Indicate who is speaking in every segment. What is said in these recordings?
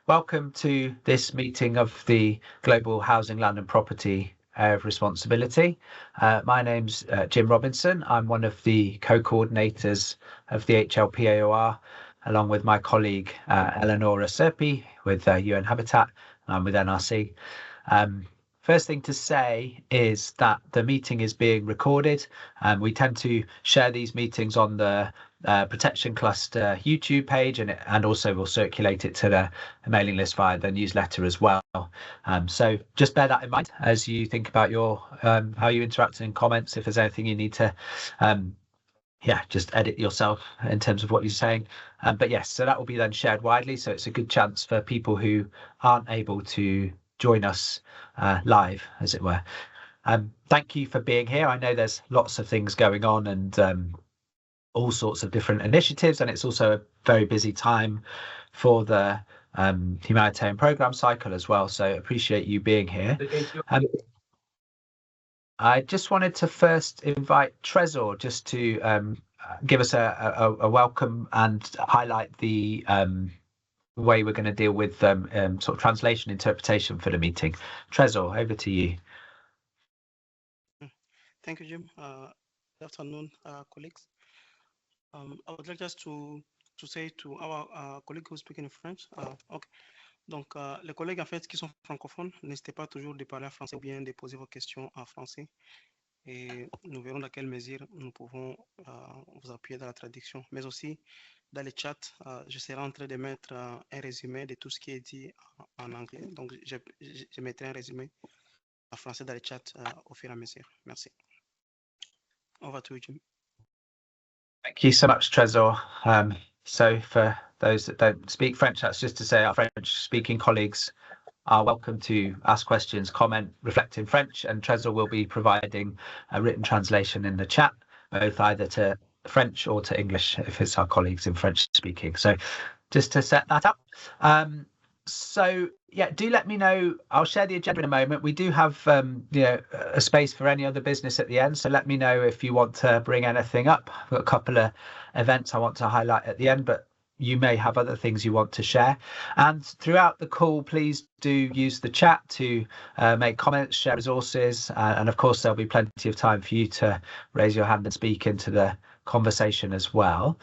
Speaker 1: Welcome to this meeting of the Global Housing, Land and Property Area of Responsibility. My name's Jim Robinson. I'm one of the co-coordinators of the HLP AoR, along with my colleague Eleonora Serpi with UN Habitat, and I'm with NRC. First thing to say is that the meeting is being recorded. We tend to share these meetings on the Protection Cluster YouTube page, and also we'll circulate it to the mailing list via the newsletter as well. So just bear that in mind as you think about your how you interact in comments. If there's anything you need to just edit yourself in terms of what you're saying. But yes, so that will be then shared widely. So it's a good chance for people who aren't able to join us live, as it were. Thank you for being here. I know there's lots of things going on and all sorts of different initiatives, and it's also a very busy time for the Humanitarian Programme Cycle as well. So appreciate you being here. I just wanted to first invite Trezor just to give us a welcome and highlight the way we're going to deal with sort of translation interpretation for the meeting. Trezor, over to you.
Speaker 2: Thank you, Jim. Good afternoon, colleagues. I would like just to say to our colleagues who speak in French. OK. Donc, les collègues en fait qui sont francophones, n'hésitez pas toujours de parler en français ou bien de poser vos questions en français. Et nous verrons dans quelle mesure nous pouvons vous appuyer dans la traduction, mais aussi dans le chat, je serai en train de mettre un résumé de tout ce qui est dit en anglais. Donc, je mettrai un résumé en français dans le chat au fur et à mesure. Merci. Over to you, Jim.
Speaker 1: Thank you so much, Trezor. So for those that don't speak French, that's just to say our French-speaking colleagues are welcome to ask questions, comment, reflect in French, and Trezor will be providing a written translation in the chat, both either to French or to English if it's our colleagues in French speaking. So just to set that up. So yeah, do let me know. I'll share the agenda in a moment. We do have a space for any other business at the end, so let me know if you want to bring anything up. I've got a couple of events I want to highlight at the end, but you may have other things you want to share. And throughout the call, please do use the chat to make comments, share resources, and of course there'll be plenty of time for you to raise your hand and speak into the conversation as well.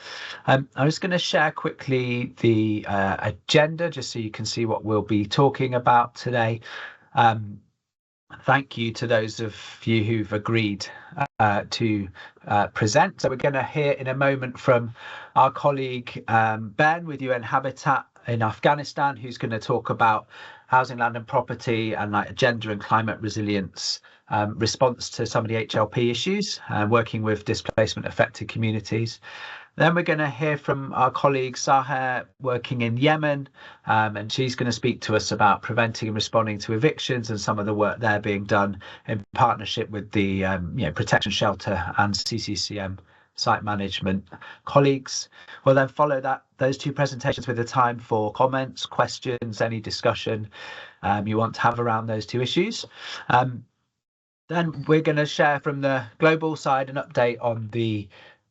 Speaker 1: I'm just going to share quickly the agenda just so you can see what we'll be talking about today. Thank you to those of you who've agreed to present. So we're going to hear in a moment from our colleague Ben with UN Habitat in Afghanistan, who's going to talk about housing, land and property and like gender and climate resilience response to some of the HLP issues, working with displacement affected communities. Then we're going to hear from our colleague Sahar working in Yemen, and she's going to speak to us about preventing and responding to evictions and some of the work there being done in partnership with the Protection Shelter and CCCM site management colleagues. We'll then follow those two presentations with a time for comments, questions, any discussion you want to have around those two issues. Then we're going to share from the global side an update on the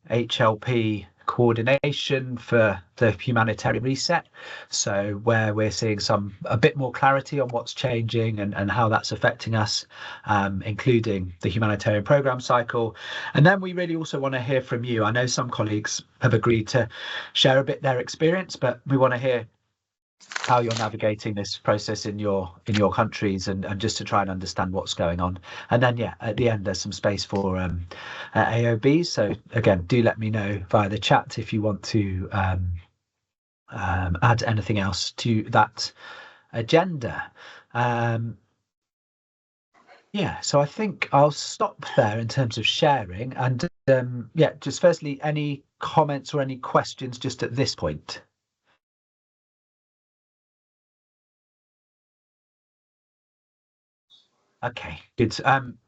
Speaker 1: HLP coordination for the humanitarian reset, so where we're seeing a bit more clarity on what's changing and how that's affecting us, including the Humanitarian Programme Cycle. And then we really also want to hear from you. I know some colleagues have agreed to share a bit their experience, but we want to hear how you're navigating this process in your countries and just to try and understand what's going on. And then at the end there's some space for AOBs, so again do let me know via the chat if you want to add anything else to that agenda. So I think I'll stop there in terms of sharing, and just firstly, any comments or any questions just at this point? Okay, good.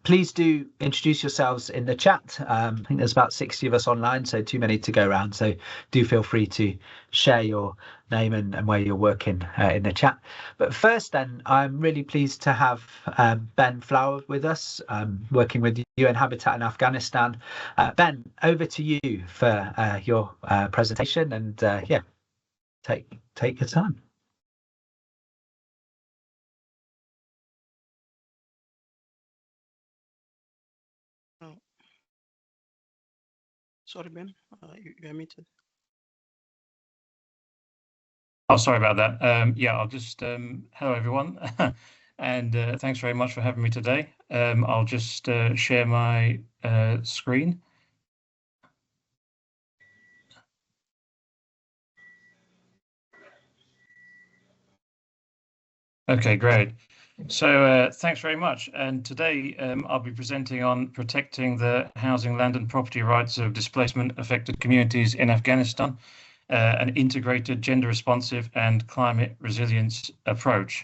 Speaker 1: Please do introduce yourselves in the chat. I think there's about 60 of us online, so too many to go around. So do feel free to share your name and where you're working in the chat. But first then, I'm really pleased to have Ben Flower with us, working with UN Habitat in Afghanistan. Ben, over to you for your presentation, and take your time.
Speaker 2: Sorry, Ben, you are muted.
Speaker 3: Oh, sorry about that. Yeah, I'll just hello everyone, and thanks very much for having me today. I'll just share my screen. Okay, great. So thanks very much. And today I'll be presenting on protecting the housing, land and property rights of displacement-affected communities in Afghanistan, an integrated, gender-responsive and climate resilience approach.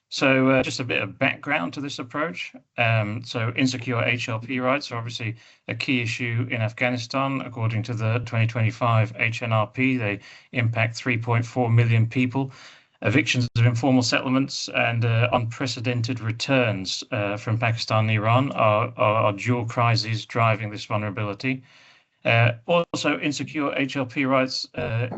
Speaker 3: So just a bit of background to this approach. So insecure HLP rights are obviously a key issue in Afghanistan. According to the 2025 HNRP, they impact 3.4 million people. Evictions of informal settlements and unprecedented returns from Pakistan and Iran are dual crises driving this vulnerability. Also, insecure HLP rights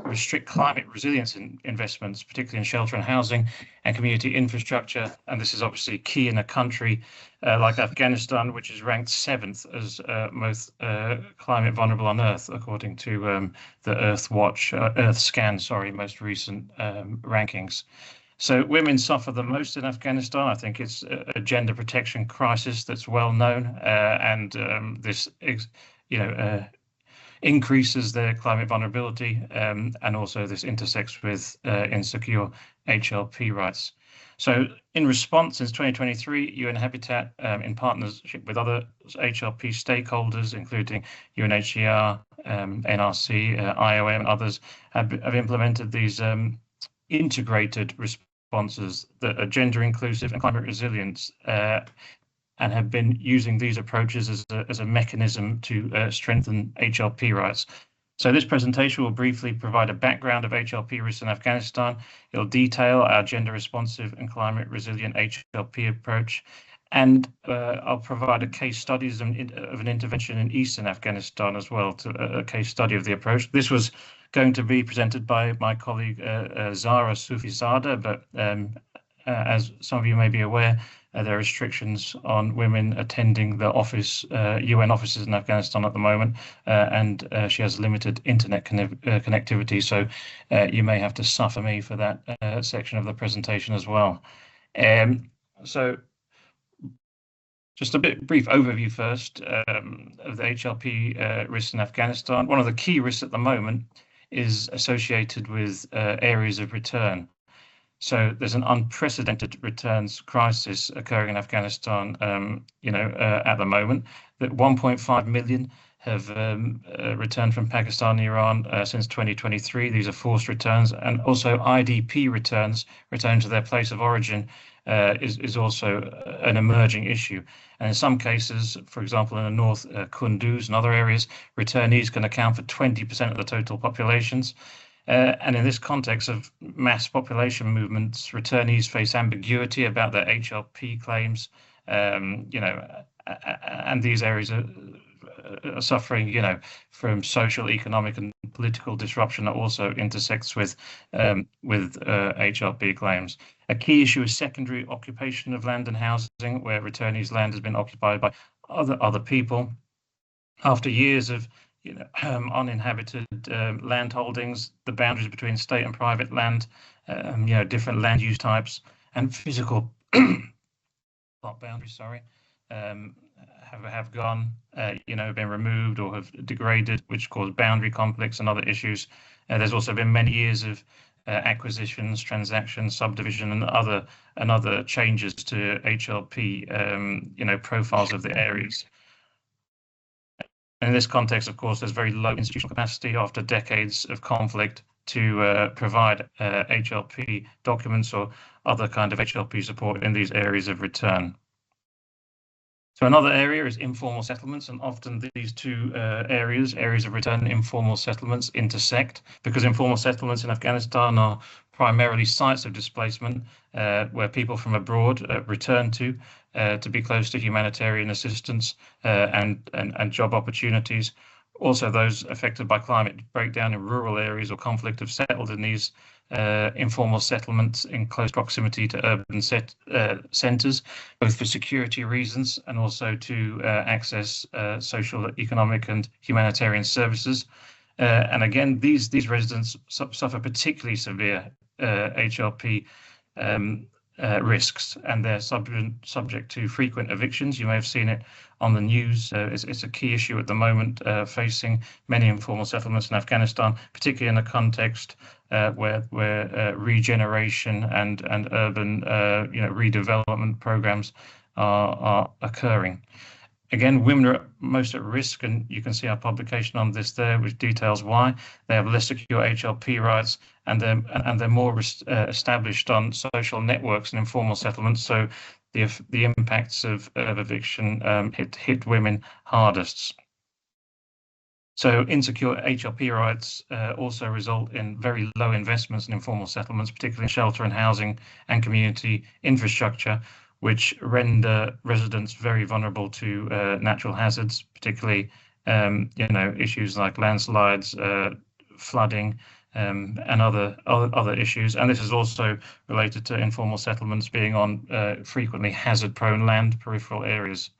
Speaker 3: restrict climate resilience investments, particularly in shelter and housing and community infrastructure. And this is obviously key in a country like Afghanistan, which is ranked 7th as most climate vulnerable on Earth, according to the Earth Scan, most recent rankings. So women suffer the most in Afghanistan. I think it's a gender protection crisis that's well known, and this, increases their climate vulnerability, and also this intersects with insecure HLP rights. So in response, since 2023, UN Habitat, in partnership with other HLP stakeholders, including UNHCR, NRC, IOM, and others, have implemented these integrated responses that are gender inclusive and climate resilience, and have been using these approaches as a mechanism to strengthen HLP rights. So this presentation will briefly provide a background of HLP risks in Afghanistan. It'll detail our gender responsive and climate resilient HLP approach. And I'll provide a case study of an intervention in eastern Afghanistan as well, to a case study of the approach. This was going to be presented by my colleague Zara Sufizada, but as some of you may be aware, there are restrictions on women attending the UN offices in Afghanistan at the moment, and she has limited internet connectivity, so you may have to suffer me for that section of the presentation as well. So just a brief overview first of the HLP risks in Afghanistan. One of the key risks at the moment is associated with areas of return. So there's an unprecedented returns crisis occurring in Afghanistan, at the moment. That 1.5 million have returned from Pakistan and Iran since 2023. These are forced returns, and also IDP returns, returning to their place of origin, is also an emerging issue. And in some cases, for example, in the north, Kunduz and other areas, returnees can account for 20% of the total populations. And in this context of mass population movements, returnees face ambiguity about their HLP claims, and these areas are suffering, from social, economic, and political disruption that also intersects with HLP claims. A key issue is secondary occupation of land and housing, where returnees' land has been occupied by other people. After years of uninhabited land holdings, the boundaries between state and private land, different land use types and physical boundaries, have gone, been removed or have degraded, which cause boundary conflicts and other issues. There's also been many years of acquisitions, transactions, subdivision, and other changes to HLP, profiles of the areas. And in this context, of course, there's very low institutional capacity after decades of conflict to provide HLP documents or other kind of HLP support in these areas of return. So another area is informal settlements, and often these two areas of return and informal settlements, intersect, because informal settlements in Afghanistan are primarily sites of displacement where people from abroad return to be close to humanitarian assistance and job opportunities. Also, those affected by climate breakdown in rural areas or conflict have settled in these informal settlements in close proximity to urban centres, both for security reasons and also to access social, economic and humanitarian services. And again, these residents suffer particularly severe HLP risks, and they're subject to frequent evictions. You may have seen it on the news. It's a key issue at the moment facing many informal settlements in Afghanistan, particularly in a context where regeneration and urban redevelopment programs are occurring. Again, women are most at risk, and you can see our publication on this there, which details why. They have less secure HLP rights, and they're more established on social networks and informal settlements. So the impacts of eviction hit women hardest. So insecure HLP rights also result in very low investments in informal settlements, particularly in shelter and housing and community infrastructure, which render residents very vulnerable to natural hazards, particularly issues like landslides, flooding, and other issues. And this is also related to informal settlements being on frequently hazard-prone land, peripheral areas.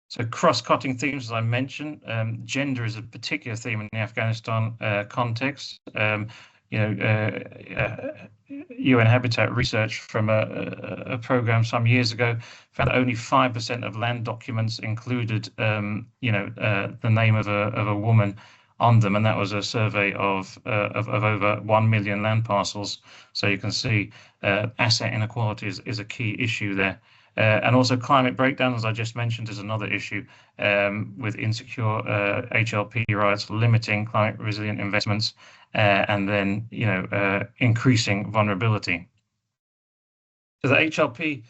Speaker 3: So cross-cutting themes, as I mentioned, gender is a particular theme in the Afghanistan context. UN Habitat research from a program some years ago found that only 5% of land documents included, the name of a woman on them, and that was a survey of over 1 million land parcels. So you can see asset inequality is a key issue there. And also climate breakdown, as I just mentioned, is another issue with insecure HLP rights, limiting climate resilient investments, and then increasing vulnerability. So the HLP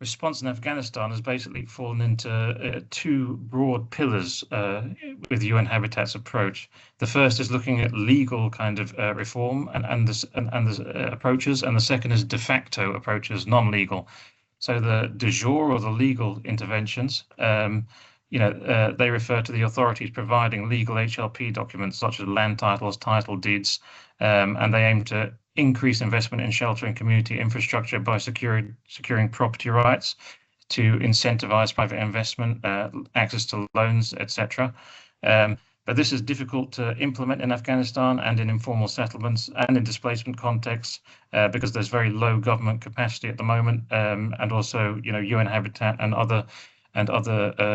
Speaker 3: response in Afghanistan has basically fallen into two broad pillars with UN Habitat's approach. The first is looking at legal kind of reform and the approaches, and the second is de facto approaches, non-legal. So the de jure, or the legal interventions, they refer to the authorities providing legal HLP documents such as land titles, title deeds, and they aim to increase investment in shelter and community infrastructure by securing property rights, to incentivize private investment, access to loans, etc. But this is difficult to implement in Afghanistan and in informal settlements and in displacement contexts because there's very low government capacity at the moment, and also UN Habitat and other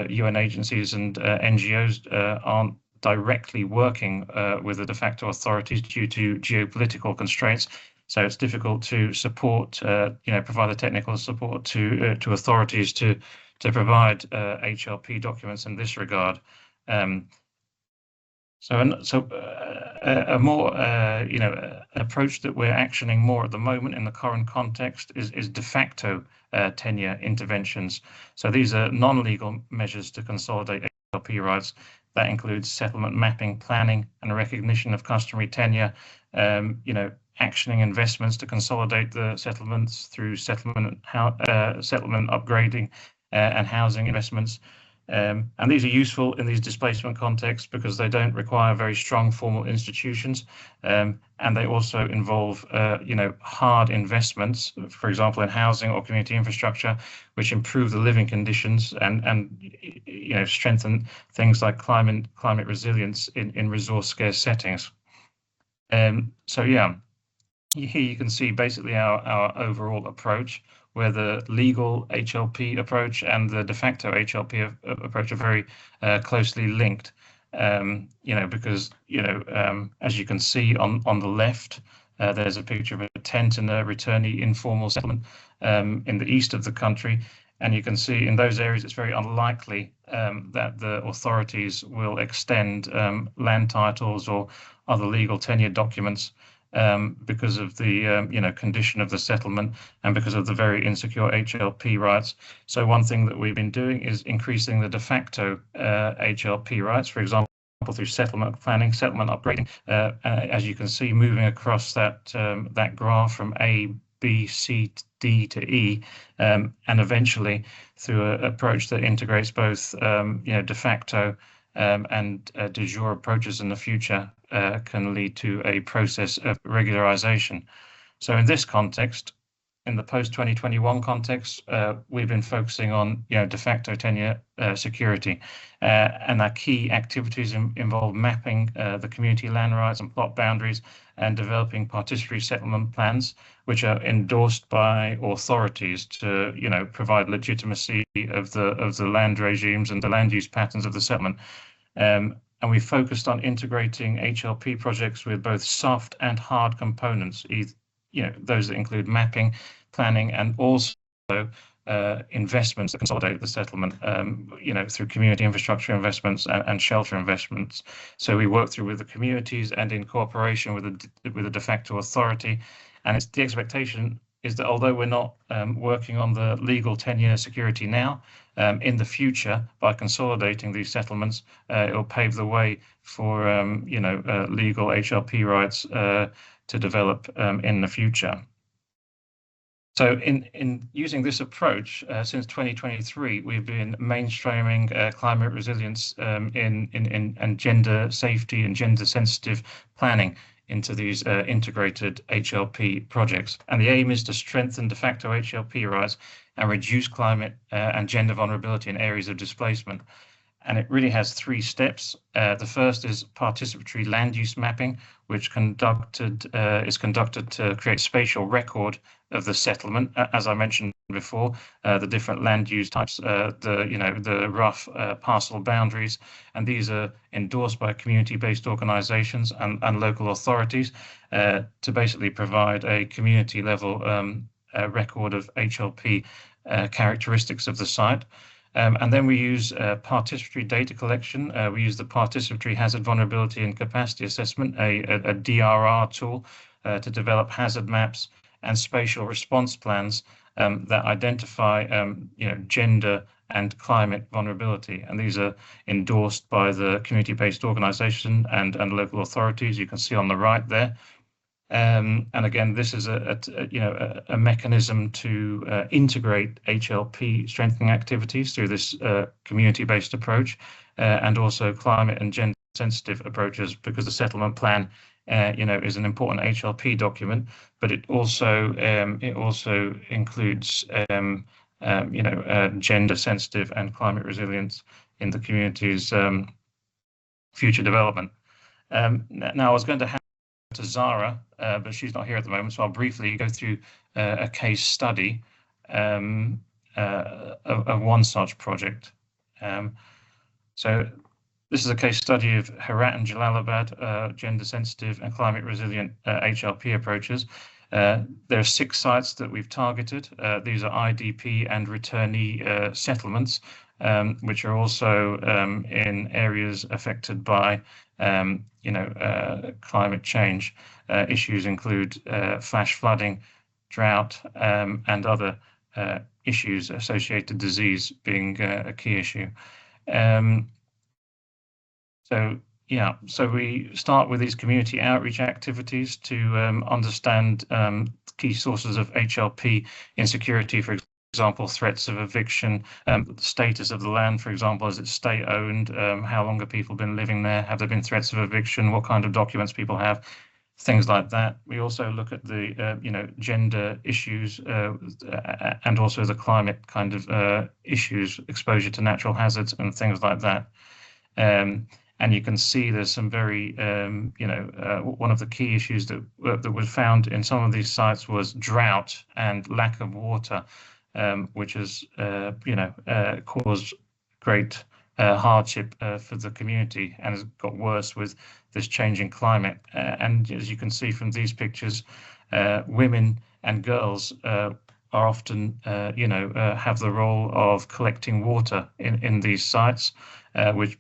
Speaker 3: UN agencies and NGOs aren't directly working with the de facto authorities due to geopolitical constraints. So it's difficult to support, provide the technical support to authorities to provide HLP documents in this regard. So a more approach that we're actioning more at the moment in the current context is de facto tenure interventions. So these are non-legal measures to consolidate HLP rights. That includes settlement mapping, planning, and recognition of customary tenure. Actioning investments to consolidate the settlements through settlement upgrading and housing investments. And these are useful in these displacement contexts because they don't require very strong formal institutions, and they also involve, hard investments, for example, in housing or community infrastructure, which improve the living conditions and strengthen things like climate resilience in resource-scarce settings. Here you can see basically our overall approach, where the legal HLP approach and the de facto HLP approach are very closely linked. Because as you can see on the left, there's a picture of a tent in a returnee informal settlement in the east of the country, and you can see in those areas it's very unlikely that the authorities will extend land titles or other legal tenure documents. Because of the condition of the settlement and because of the very insecure HLP rights. So one thing that we've been doing is increasing the de facto HLP rights, for example, through settlement planning, settlement upgrading, as you can see, moving across that graph from A, B, C, D to E, and eventually through an approach that integrates both de facto and de jure approaches in the future can lead to a process of regularization. So in this context, in the post-2021 context, we've been focusing on de facto tenure security, and our key activities involve mapping the community land rights and plot boundaries and developing participatory settlement plans, which are endorsed by authorities to provide legitimacy of the land regimes and the land use patterns of the settlement. And we focused on integrating HLP projects with both soft and hard components, those that include mapping, planning, and also investments that consolidate the settlement, through community infrastructure investments and shelter investments. So we work through with the communities and in cooperation with the de facto authority. And the expectation is that although we're not working on the legal tenure security now, in the future, by consolidating these settlements, it will pave the way for legal HLP rights to develop in the future. So in using this approach, since 2023, we've been mainstreaming climate resilience and gender safety and gender sensitive planning into these integrated HLP projects. And the aim is to strengthen de facto HLP rights and reduce climate and gender vulnerability in areas of displacement. And it really has 3 steps. The first is participatory land use mapping, which is conducted to create spatial record of the settlement. As I mentioned before, the different land use types, the rough parcel boundaries, and these are endorsed by community-based organizations and local authorities to basically provide a community-level record of HLP characteristics of the site. And then we use participatory data collection. We use the participatory hazard vulnerability and capacity assessment, a DRR tool, to develop hazard maps and spatial response plans that identify gender and climate vulnerability. And these are endorsed by the community-based organization and local authorities. You can see on the right there. And again, this is a mechanism to integrate HLP strengthening activities through this community-based approach, and also climate and gender sensitive approaches, because the settlement plan is an important HLP document, but it also includes gender sensitive and climate resilience in the community's future development. Now I was going to hand to Zara, but she's not here at the moment, so I'll briefly go through a case study of one such project. So this is a case study of Herat and Jalalabad, gender sensitive and climate resilient HLP approaches. There are 6 sites that we've targeted. These are IDP and returnee settlements, which are also in areas affected by climate change. Issues include flash flooding, drought, and other issues, associated disease being a key issue. So we start with these community outreach activities to understand key sources of HLP insecurity, for example, threats of eviction, the status of the land, for example, is it state-owned, how long have people been living there, have there been threats of eviction, what kind of documents people have, things like that. We also look at the gender issues and also the climate kind of issues, exposure to natural hazards and things like that. And you can see there's some very, one of the key issues that was found in some of these sites was drought and lack of water, which has, caused great hardship for the community and has got worse with this changing climate. And as you can see from these pictures, women and girls are often, have the role of collecting water in these sites, which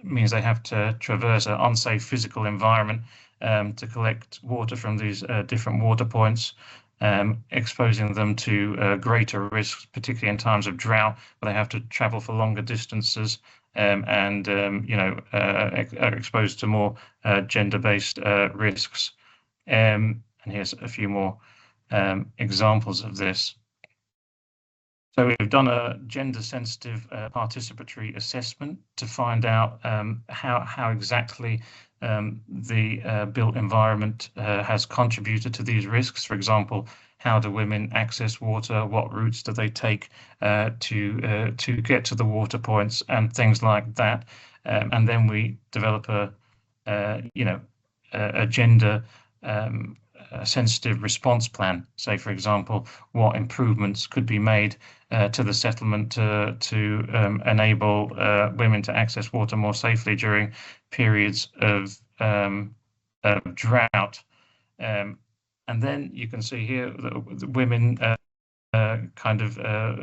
Speaker 3: means they have to traverse an unsafe physical environment to collect water from these different water points, exposing them to greater risks, particularly in times of drought, where they have to travel for longer distances and are exposed to more gender-based risks. And here's a few more examples of this. So we've done a gender-sensitive participatory assessment to find out how exactly the built environment has contributed to these risks. For example, how do women access water? What routes do they take to get to the water points and things like that? And then we develop a gender sensitive response plan. Say, for example, what improvements could be made to the settlement to enable women to access water more safely during periods of drought. And then you can see here that the women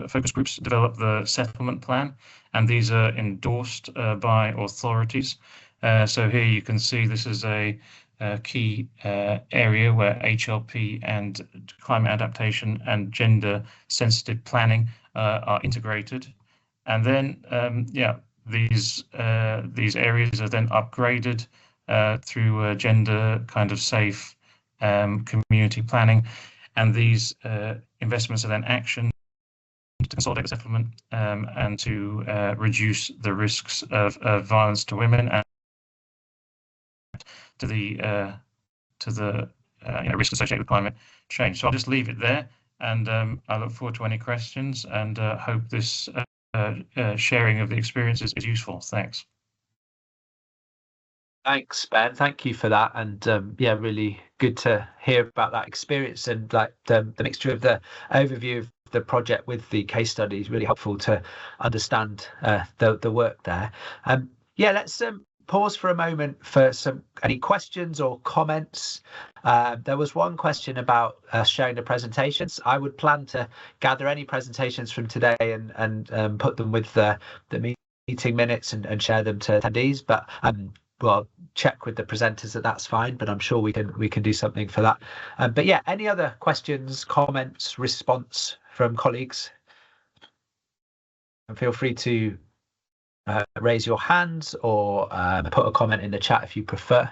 Speaker 3: focus groups develop the settlement plan, and these are endorsed by authorities. So here you can see this is a key area where HLP and climate adaptation and gender sensitive planning are integrated. And then, these areas are then upgraded through gender safe community planning. And these investments are then actioned to consolidate the settlement and to reduce the risks of violence to women and to the risks associated with climate change. So I'll just leave it there, and I look forward to any questions, and hope this sharing of the experiences is useful. Thanks.
Speaker 1: Thanks, Ben. Thank you for that, and really good to hear about that experience, and like the mixture of the overview of the project with the case study is really helpful to understand the work there. Let's pause for a moment for any questions or comments. There was one question about sharing the presentations. I would plan to gather any presentations from today and put them with the meeting minutes and share them to attendees, but well, check with the presenters that's fine, but I'm sure we can do something for that. But yeah, any other questions, comments, response from colleagues? And feel free to raise your hands or put a comment in the chat if you prefer.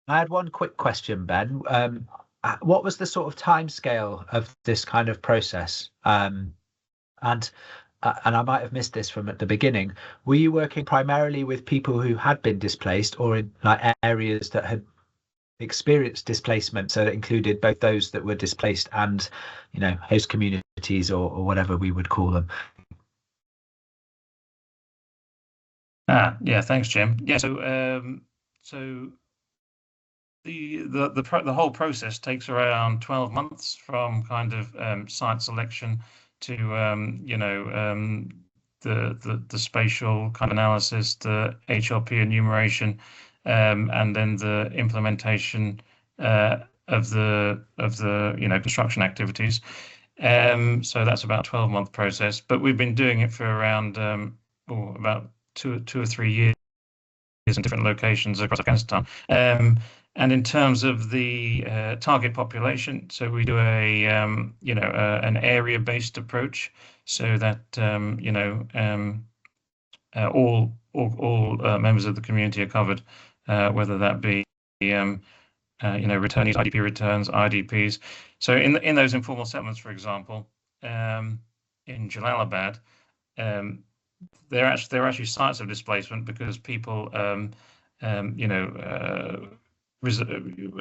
Speaker 1: I had one quick question, Ben. What was the sort of timescale of this kind of process? And I might have missed this from at the beginning. Were you working primarily with people who had been displaced, or in like areas that had experienced displacement, so that included both those that were displaced and, host communities or whatever we would call them?
Speaker 3: Thanks, Jim. So the whole process takes around 12 months from site selection to the spatial analysis, the HLP enumeration, and then the implementation of the construction activities. So that's about a 12-month process, but we've been doing it for around about two or 3 years in different locations across Afghanistan. And in terms of the target population, so we do an area-based approach, so that all members of the community are covered, whether that be returnees, IDP returns, IDPs. So in those informal settlements, for example, in Jalalabad, they're actually sites of displacement because people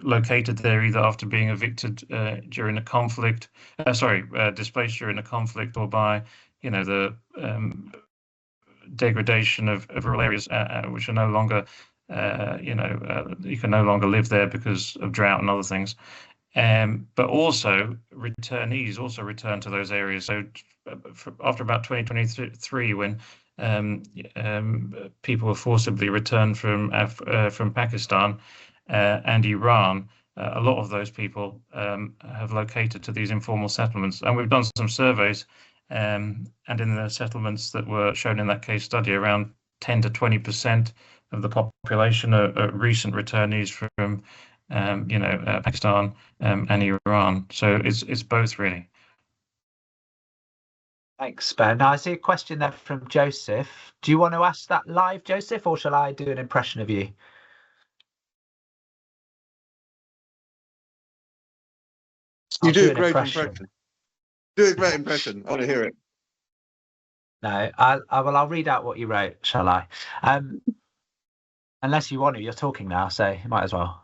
Speaker 3: located there either after being evicted during a conflict, displaced during a conflict, or by the degradation of rural areas, which are no longer you can no longer live there because of drought and other things. But also returnees also return to those areas. So after about 2023, when people were forcibly returned from Pakistan and Iran, a lot of those people have located to these informal settlements. And we've done some surveys, and in the settlements that were shown in that case study, around 10 to 20% of the population are recent returnees from Pakistan and Iran. So it's both, really.
Speaker 1: Thanks, Ben. Now I see a question there from Joseph. Do you want to ask that live, Joseph, or shall I do an impression of you?
Speaker 4: You do a
Speaker 1: an
Speaker 4: great
Speaker 1: impression.
Speaker 4: Do a great impression. I want to hear it.
Speaker 1: No, I'll read out what you wrote, shall I? Unless you want to, you're talking now, so you might as well.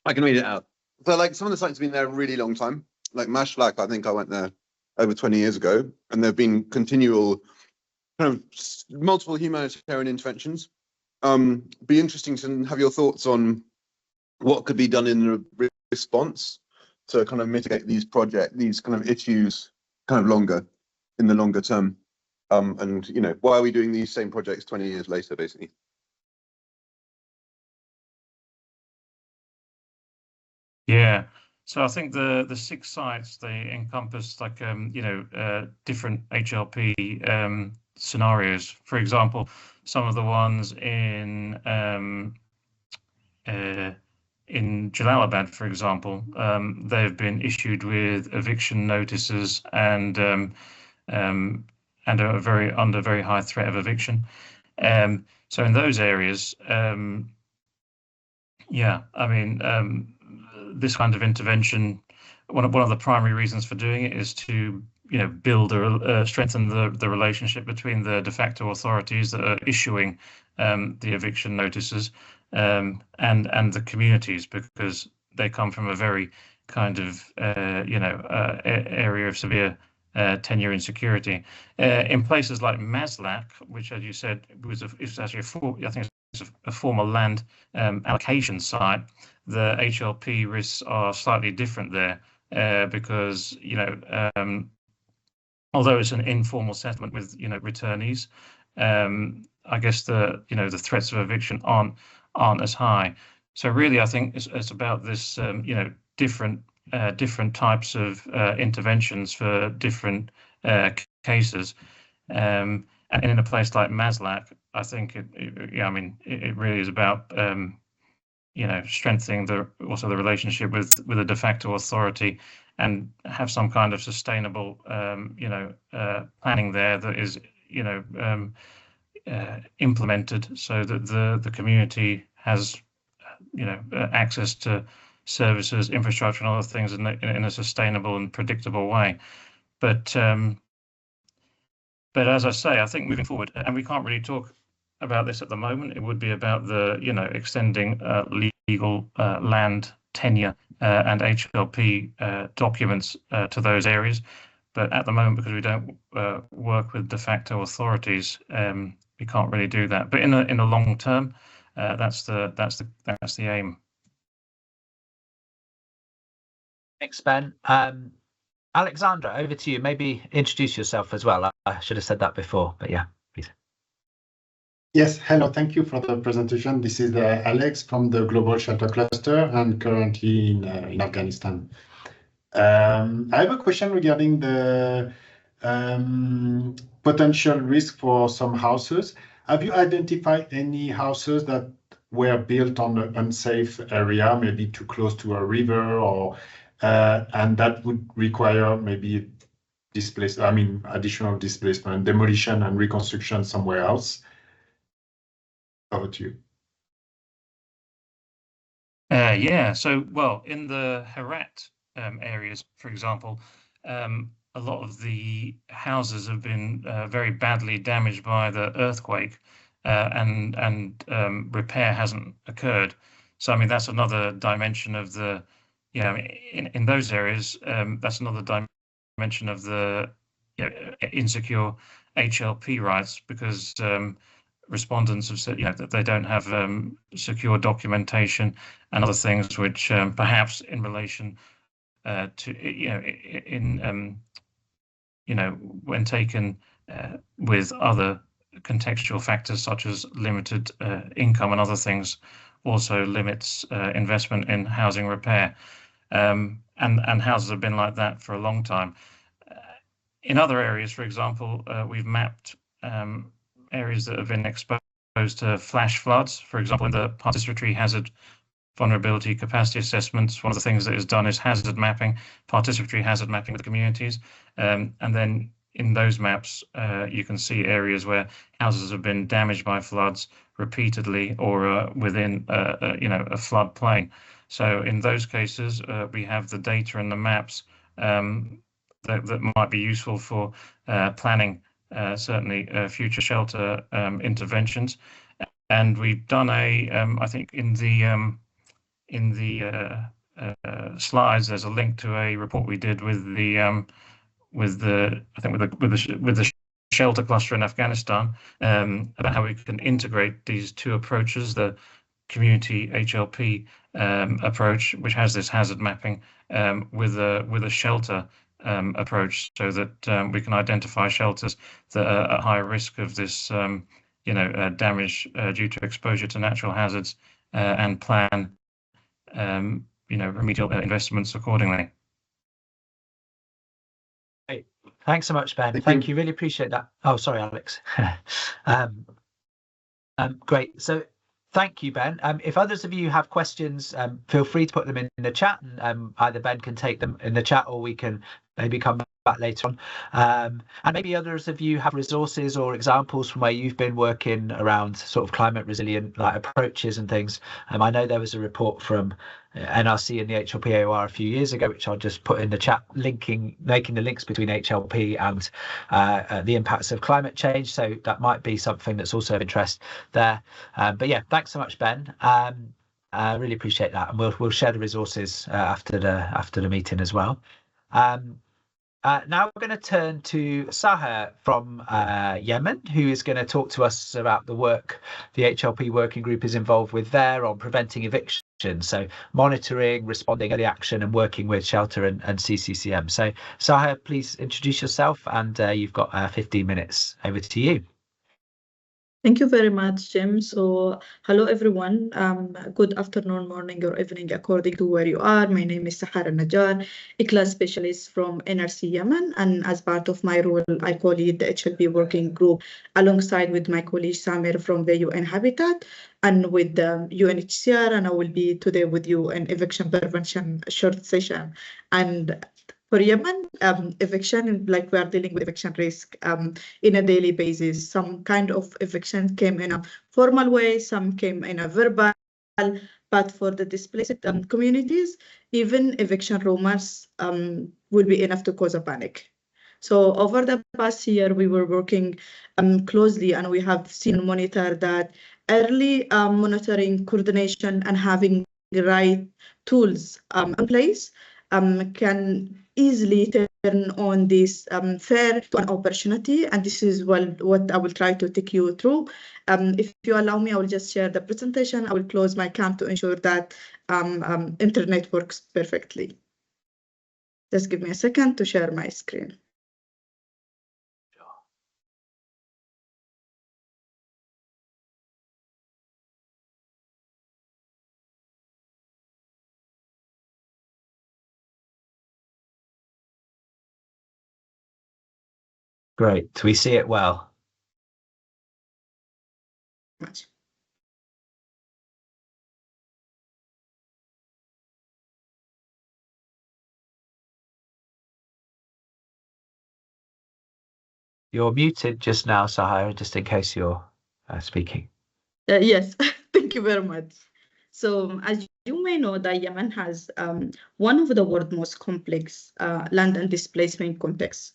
Speaker 4: I can read it out. So, like, some of the sites have been there a really long time. Like Mashlak, I think I went there over 20 years ago, and there have been continual kind of multiple humanitarian interventions. Be interesting to have your thoughts on what could be done in response to kind of mitigate these kind of issues kind of in the longer term. And, you know, why are we doing these same projects 20 years later, basically?
Speaker 3: Yeah, so I think the 6 sites, they encompass like different HLP scenarios. For example, some of the ones in Jalalabad, for example, they've been issued with eviction notices and are under very high threat of eviction. So in those areas, yeah, I mean, this kind of intervention, one of the primary reasons for doing it is to, you know, build or strengthen the relationship between the de facto authorities that are issuing the eviction notices and the communities, because they come from a very kind of area of severe tenure insecurity. In places like Maslak, which, as you said, is actually a former land allocation site, the HLP risks are slightly different there because, you know, although it's an informal settlement with, you know, returnees, I guess the threats of eviction aren't as high. So really, I think it's about this, you know, different types of interventions for different cases. And in a place like Maslak, I think it really is about you know, strengthening the relationship with the de facto authority, and have some kind of sustainable planning there that is, you know, implemented so that the community has, you know, access to services, infrastructure, and other things in a sustainable and predictable way. But as I say, I think moving forward, and we can't really talk about this at the moment, it would be about the, you know, extending legal land tenure and HLP documents to those areas. But at the moment, because we don't work with de facto authorities, we can't really do that. But in a long term, that's the aim.
Speaker 1: Thanks, Ben. Alexandra, over to you. Maybe introduce yourself as well. I should have said that before, but yeah, please.
Speaker 5: Yes, hello, thank you for the presentation. This is Alex from the Global HLP Cluster and currently in Afghanistan. I have a question regarding the potential risk for some houses. Have you identified any houses that were built on an unsafe area, maybe too close to a river, or and that would require maybe additional displacement, demolition and reconstruction somewhere else? Over to you.
Speaker 3: Yeah, so, well, in the Herat areas, for example, a lot of the houses have been very badly damaged by the earthquake, and repair hasn't occurred. So, I mean, that's another dimension of the, yeah, in those areas, that's another dimension of the insecure HLP rights, because respondents have said, you know, that they don't have secure documentation and other things, which perhaps in relation to, when taken with other contextual factors such as limited income and other things, also limits investment in housing repair. And houses have been like that for a long time. In other areas, for example, we've mapped areas that have been exposed to flash floods. For example, in the participatory hazard vulnerability capacity assessments, one of the things that is done is participatory hazard mapping with the communities. And then in those maps, you can see areas where houses have been damaged by floods repeatedly, or within a floodplain. So in those cases, we have the data and the maps that might be useful for planning certainly future shelter interventions. And we've done I think in the slides, there's a link to a report we did with the shelter cluster in Afghanistan, about how we can integrate these two approaches, the community HLP approach, which has this hazard mapping, with a shelter approach, so that we can identify shelters that are at higher risk of this damage due to exposure to natural hazards, and plan remedial investments accordingly.
Speaker 1: Great. Thanks so much, Ben. Thank you. Really appreciate that. Oh, sorry, Alex. Great. So thank you, Ben. If others of you have questions, feel free to put them in the chat, and either Ben can take them in the chat, or we can maybe come back later on. And maybe others of you have resources or examples from where you've been working around sort of climate resilient approaches and things. I know there was a report from NRC and the HLP AoR a few years ago, which I'll just put in the chat, making the links between HLP and the impacts of climate change. So that might be something that's also of interest there. But yeah, thanks so much, Ben. I really appreciate that, and we'll share the resources after the meeting as well. Now we're going to turn to Saha from Yemen, who is going to talk to us about the work the HLP working group is involved with there on preventing evictions. So monitoring, responding, early action, and working with shelter and CCCM. So Saha, please introduce yourself, and you've got 15 minutes. Over to you.
Speaker 6: Thank you very much, Jim. So hello, everyone. Good afternoon, morning, or evening, according to where you are. My name is Sahara Najjar, a class specialist from NRC Yemen. And as part of my role, I co-lead the HLP working group alongside with my colleague Samir from the UN Habitat and with the UNHCR. And I will be today with you in eviction prevention short session. And for Yemen, eviction, like we are dealing with eviction risk in a daily basis. Some kind of eviction came in a formal way, some came in a verbal, but for the displaced communities, even eviction rumors will be enough to cause a panic. So over the past year, we were working closely, and we have seen and monitor that early monitoring, coordination, and having the right tools in place can easily turn on this fair to an opportunity, and this is what I will try to take you through. If you allow me, I will just share the presentation. I will close my cam to ensure that internet works perfectly. Just give me a second to share my screen.
Speaker 1: Great. We see it well.
Speaker 6: Much.
Speaker 1: You're muted just now, Sahara, just in case you're speaking.
Speaker 6: Yes, thank you very much. So as you may know, that Yemen has one of the world's most complex land and displacement contexts.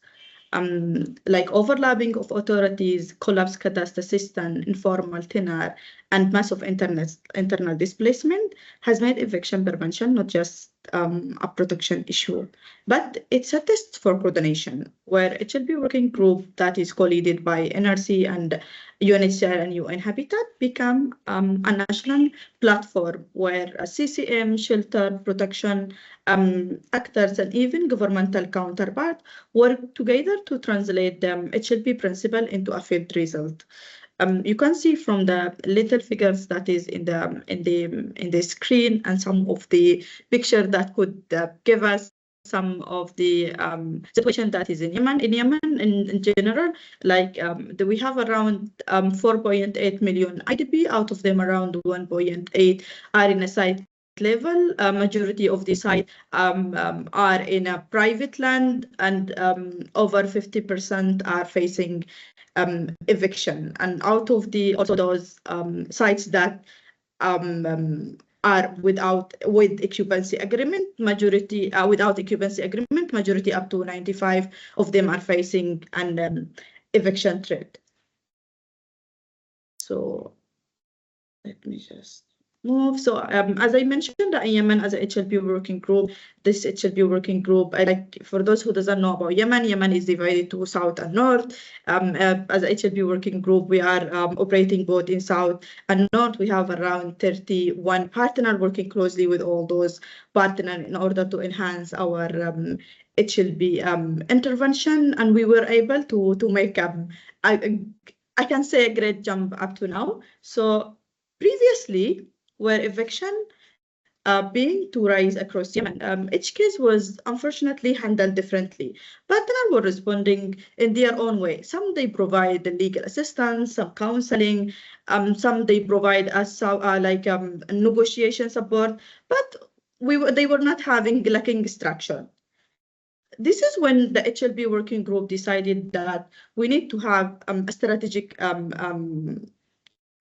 Speaker 6: Like overlapping of authorities, collapsed cadastre system, informal tenure, and massive internal displacement has made eviction prevention not just a protection issue, but it's a test for coordination, where HLP working group that is co-led by NRC and UNHCR and UN Habitat become a national platform where a CCM, shelter, protection actors, and even governmental counterpart work together to translate the HLP principle into a field result. You can see from the little figures that is in the screen and some of the picture that could give us some of the situation that is in Yemen. In Yemen, in general, like we have around 4.8 million IDP. Out of them, around 1.8 are in a site level. Majority of the sites are in a private land, and over 50% are facing eviction. And out of also those sites that are with occupancy agreement, majority without occupancy agreement, majority up to 95 of them are facing an eviction threat. So let me just move. So as I mentioned, Yemen as a HLP working group, this HLP working group, for those who doesn't know about Yemen, Yemen is divided to south and north. As a HLP working group, we are operating both in south and north. We have around 31 partners working closely with all those partners in order to enhance our HLP intervention, and we were able to make I can say a great jump up to now. So previously, where eviction being to rise across Yemen, each case was unfortunately handled differently. Partners were responding in their own way. Some they provide the legal assistance, some counseling, some they provide us negotiation support, but they were not lacking structure. This is when the HLP working group decided that we need to have a strategic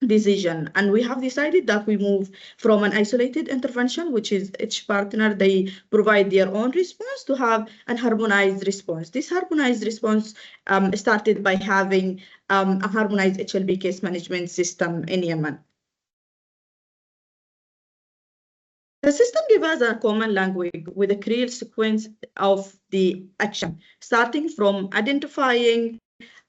Speaker 6: decision, and we have decided that we move from an isolated intervention, which is each partner they provide their own response, to have an harmonized response. This harmonized response started by having a harmonized HLP case management system in Yemen. The system gives us a common language with a clear sequence of the action, starting from identifying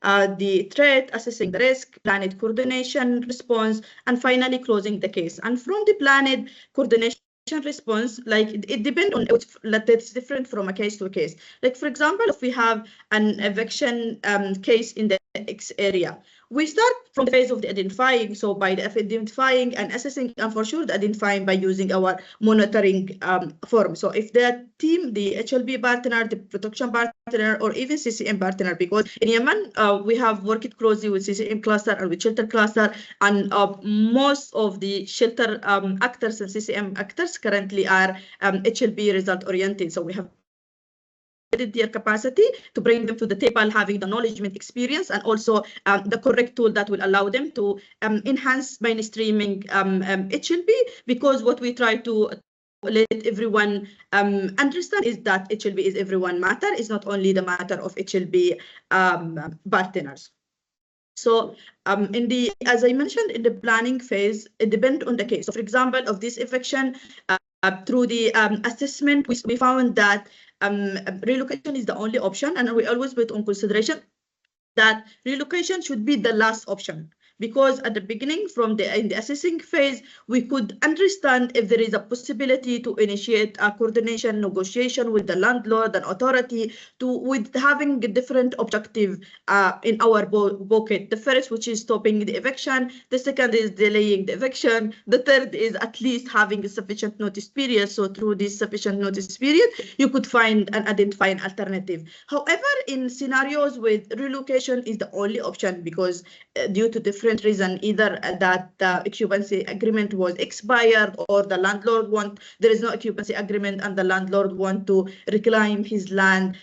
Speaker 6: the threat, assessing the risk, planned coordination response, and finally closing the case. And from the planned coordination response, it depends on it's different from a case to a case. Like, for example, if we have an eviction case in the X area, we start from the phase of the identifying. So by the identifying and assessing, and for sure the identifying by using our monitoring form. So if the team, the HLP partner, the protection partner, or even CCM partner, because in Yemen we have worked closely with CCM cluster and with shelter cluster, and most of the shelter actors and CCM actors currently are HLP result oriented. So we have their capacity to bring them to the table, having the knowledge and experience, and also the correct tool that will allow them to enhance mainstreaming HLP, because what we try to let everyone understand is that HLP is everyone matter, is not only the matter of HLP partners. So as I mentioned, in the planning phase, it depends on the case. So for example, of this eviction, through the assessment, we found that relocation is the only option, and we always put on consideration that relocation should be the last option, because at the beginning, in the assessing phase, we could understand if there is a possibility to initiate a coordination negotiation with the landlord and authority with having a different objective in our bucket. The first, which is stopping the eviction. The second is delaying the eviction. The third is at least having a sufficient notice period. So through this sufficient notice period, you could find and identify an alternative. However, in scenarios with relocation is the only option, because due to different reason, either that the occupancy agreement was expired, or the landlord there is no occupancy agreement and the landlord want to reclaim his land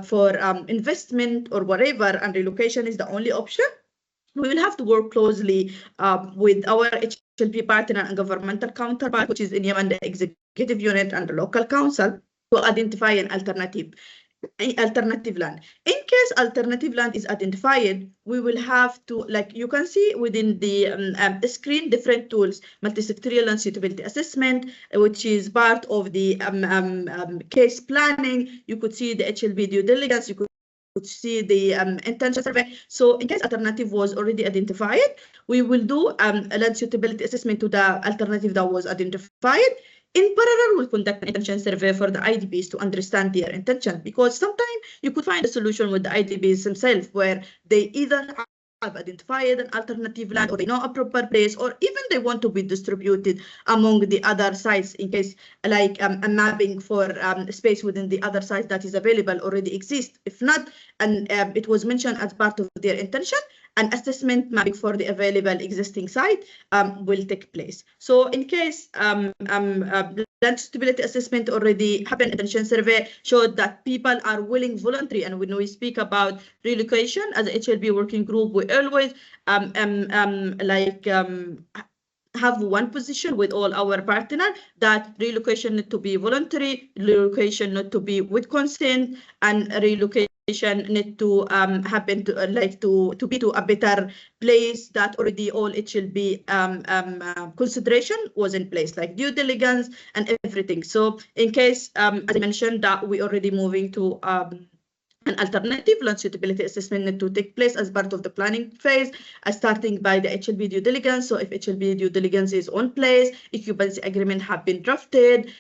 Speaker 6: for investment or whatever, and relocation is the only option, we will have to work closely with our HLP partner and governmental counterpart, which is in Yemen, the executive unit and the local council, to identify an alternative land. In case alternative land is identified, we will have to, like you can see within the screen, different tools, multi-sectorial and suitability assessment, which is part of the case planning. You could see the HLP due diligence, you could see the intention survey. So in case alternative was already identified, we will do a land suitability assessment to the alternative that was identified. In parallel, we'll conduct an intention survey for the IDPs to understand their intention, because sometimes you could find a solution with the IDPs themselves, where they either have identified an alternative land, or they know a proper place, or even they want to be distributed among the other sites, in case like a mapping for space within the other sites that is available already exists. If not, and it was mentioned as part of their intention, an assessment mapping for the available existing site will take place. So in case land suitability assessment already happened, intention survey showed that people are willing, voluntary, and when we speak about relocation as a HLP working group, we always have one position with all our partners that relocation need to be voluntary, relocation not to be with consent, and relocation need to happen to to be to a better place that already all HLP consideration was in place, like due diligence and everything. So in case, as I mentioned, that we already moving to an alternative land suitability assessment need to take place as part of the planning phase, starting by the HLP due diligence. So if HLP due diligence is on place, occupancy agreement have been drafted,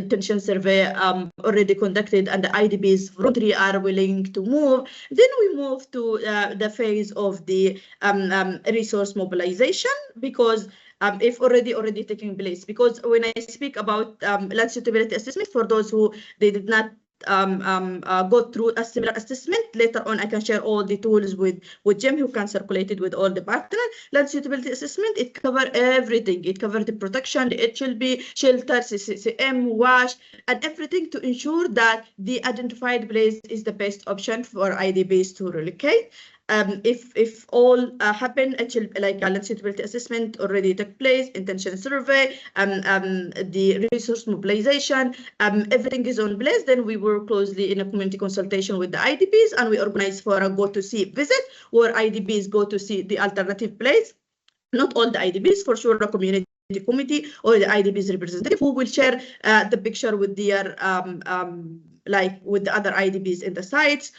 Speaker 6: intention survey already conducted, and the IDPs voluntary are willing to move, then we move to the phase of the resource mobilization, because if already taking place. Because when I speak about land suitability assessment, for those who they did not go through a similar assessment, later on I can share all the tools with Jim, who can circulate it with all the partners. Land suitability assessment, it covers everything. It covers the protection, the HLP, shelter, CCCM, wash, and everything to ensure that the identified place is the best option for IDPs to relocate. If all happen, like land suitability assessment already took place, intention survey, the resource mobilization, everything is on place, then we work closely in a community consultation with the IDPs, and we organize for a go-to-see visit where IDPs go to see the alternative place. Not all the IDPs, for sure, the community committee or the IDPs representative who will share the picture with their like with the other IDPs in the sites,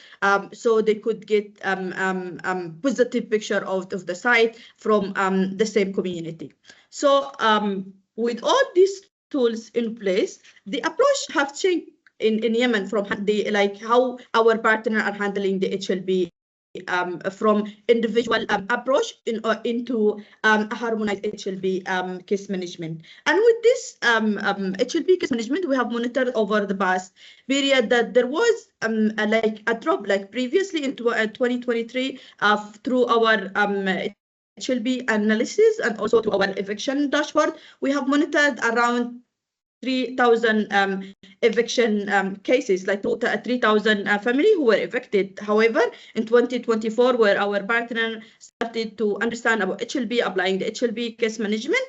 Speaker 6: so they could get positive picture of the site from the same community. So with all these tools in place, the approach have changed in Yemen from the how our partners are handling the HLP from individual approach into a harmonized HLP case management. And with this HLP case management, we have monitored over the past period that there was a drop, like previously in 2023 through our HLP analysis and also through our eviction dashboard. We have monitored around 3,000 eviction cases, like 3,000 families who were evicted. However, in 2024, where our partner started to understand about HLP, applying the HLP case management,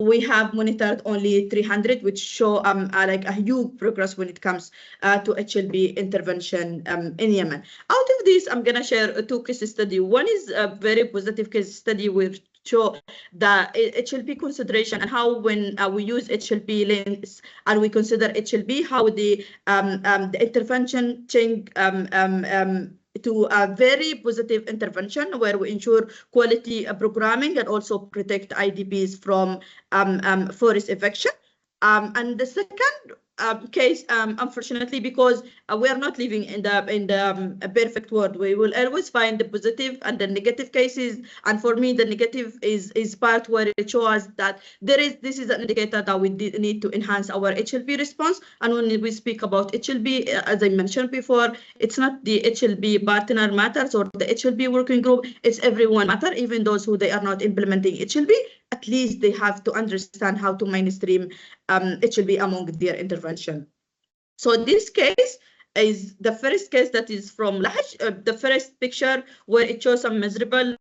Speaker 6: we have monitored only 300, which show like a huge progress when it comes to HLP intervention in Yemen. Out of this, I'm gonna share two case studies. One is a very positive case study with show the HLP consideration and how when we use HLP lens and we consider HLP, how the intervention change to a very positive intervention where we ensure quality programming and also protect IDPs from forced eviction. And the second case, unfortunately, because we are not living in the perfect world, we will always find the positive and the negative cases. And for me, the negative is part where it shows that this is an indicator that we need to enhance our HLP response. And when we speak about HLP, as I mentioned before, it's not the HLP partner matters or the HLP working group, it's everyone matter, even those who they are not implementing HLP. At least they have to understand how to mainstream HLP among their intervention. So this case is the first case that is from Lahj. The first picture where it shows a miserable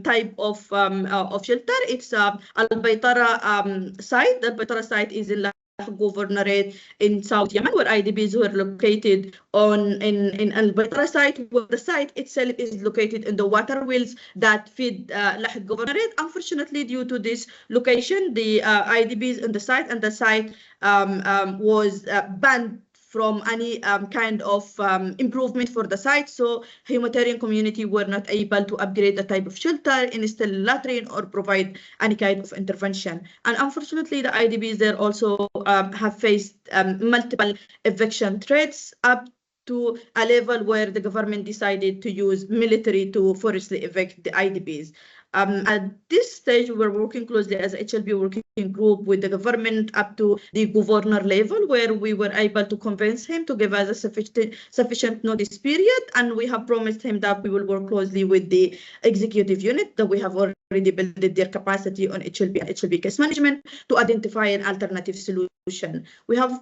Speaker 6: type of shelter. It's Al-Baytara site. The Al-Baytara site is in Governorate in South Yemen, where IDPs were located in Al-Baytara site, where the site itself is located in the water wheels that feed Lahj Governorate. Unfortunately, due to this location, the IDPs in the site and the site was banned from any kind of improvement for the site. So humanitarian community were not able to upgrade the type of shelter, install latrine, or provide any kind of intervention. And unfortunately, the IDPs there also have faced multiple eviction threats up to a level where the government decided to use military to forcibly evict the IDPs. At this stage, we're working closely as HLP working group with the government up to the governor level, where we were able to convince him to give us a sufficient notice period. And we have promised him that we will work closely with the executive unit that we have already already built their capacity on HLP and HLP case management to identify an alternative solution. We have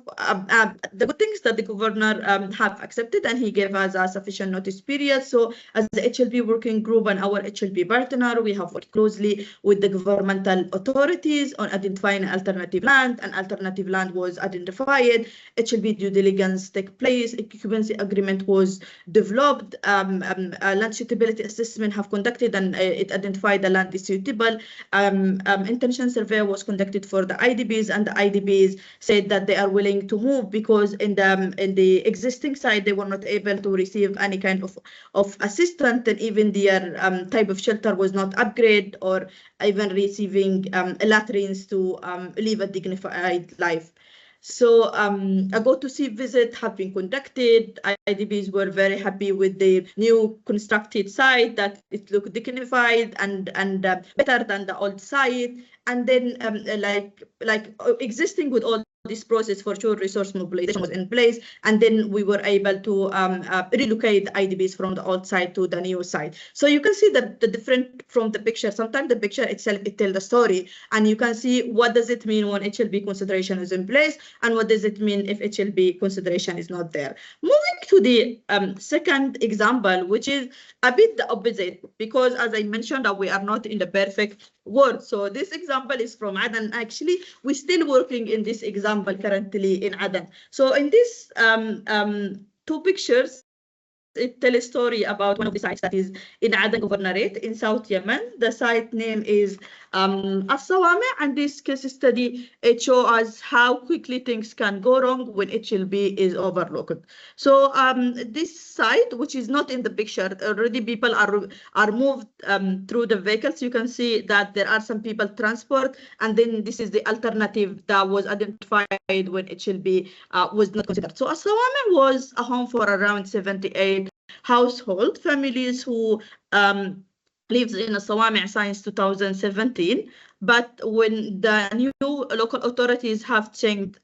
Speaker 6: the good things that the governor have accepted, and he gave us a sufficient notice period. So as the HLP working group and our HLP partner, we have worked closely with the governmental authorities on identifying alternative land, and alternative land was identified. HLP due diligence take place, occupancy agreement was developed, a land suitability assessment have conducted, and it identified the land is suitable. Intention survey was conducted for the IDPs, and the IDPs said that they are willing to move because in the existing site they were not able to receive any kind of assistance, and even their type of shelter was not upgraded or even receiving latrines to live a dignified life. So a go-to-see visit have been conducted. IDPs were very happy with the new constructed site, that it looked dignified and better than the old site. And then like existing with all this process, for sure resource mobilization was in place, and then we were able to relocate the IDPs from the old site to the new site. So you can see the different from the picture. Sometimes the picture itself, it tells the story, and you can see what does it mean when HLP consideration is in place, and what does it mean if HLP consideration is not there. Moving to the second example, which is a bit the opposite, because as I mentioned, that we are not in the perfect world. So this example is from Aden. Actually, we're still working in this example currently in Aden. So in this two pictures, it tells a story about one of the sites that is in Aden Governorate in South Yemen. The site name is As-Sawame, and this case study, it shows us how quickly things can go wrong when HLP is overlooked. So this site, which is not in the picture, already people are moved through the vehicles. You can see that there are some people transport, and then this is the alternative that was identified when HLP was not considered. So As-Sawame was a home for around 78 household families who lives in As-Sawame since 2017. But when the new local authorities have changed,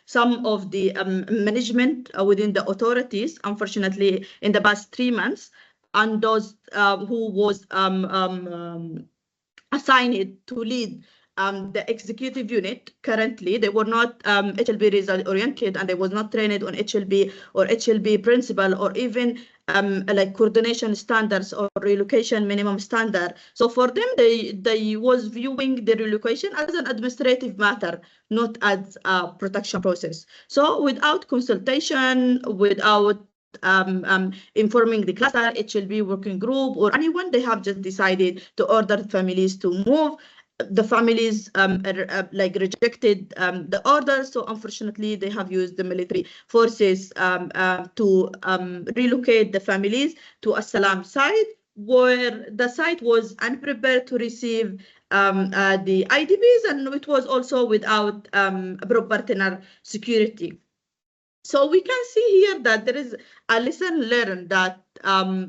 Speaker 6: some of the management within the authorities, unfortunately, in the past 3 months, and those who was assigned to lead the executive unit currently, they were not HLP result oriented, and they was not trained on HLP or HLP principle, or even like coordination standards or relocation minimum standard. So for them, they was viewing the relocation as an administrative matter, not as a protection process. So without consultation, without informing the cluster, HLP working group, or anyone, they have just decided to order families to move. The families rejected the order, so unfortunately they have used the military forces to relocate the families to As-Salam site, where the site was unprepared to receive the IDPs, and it was also without proper partner security. So we can see here that there is a lesson learned that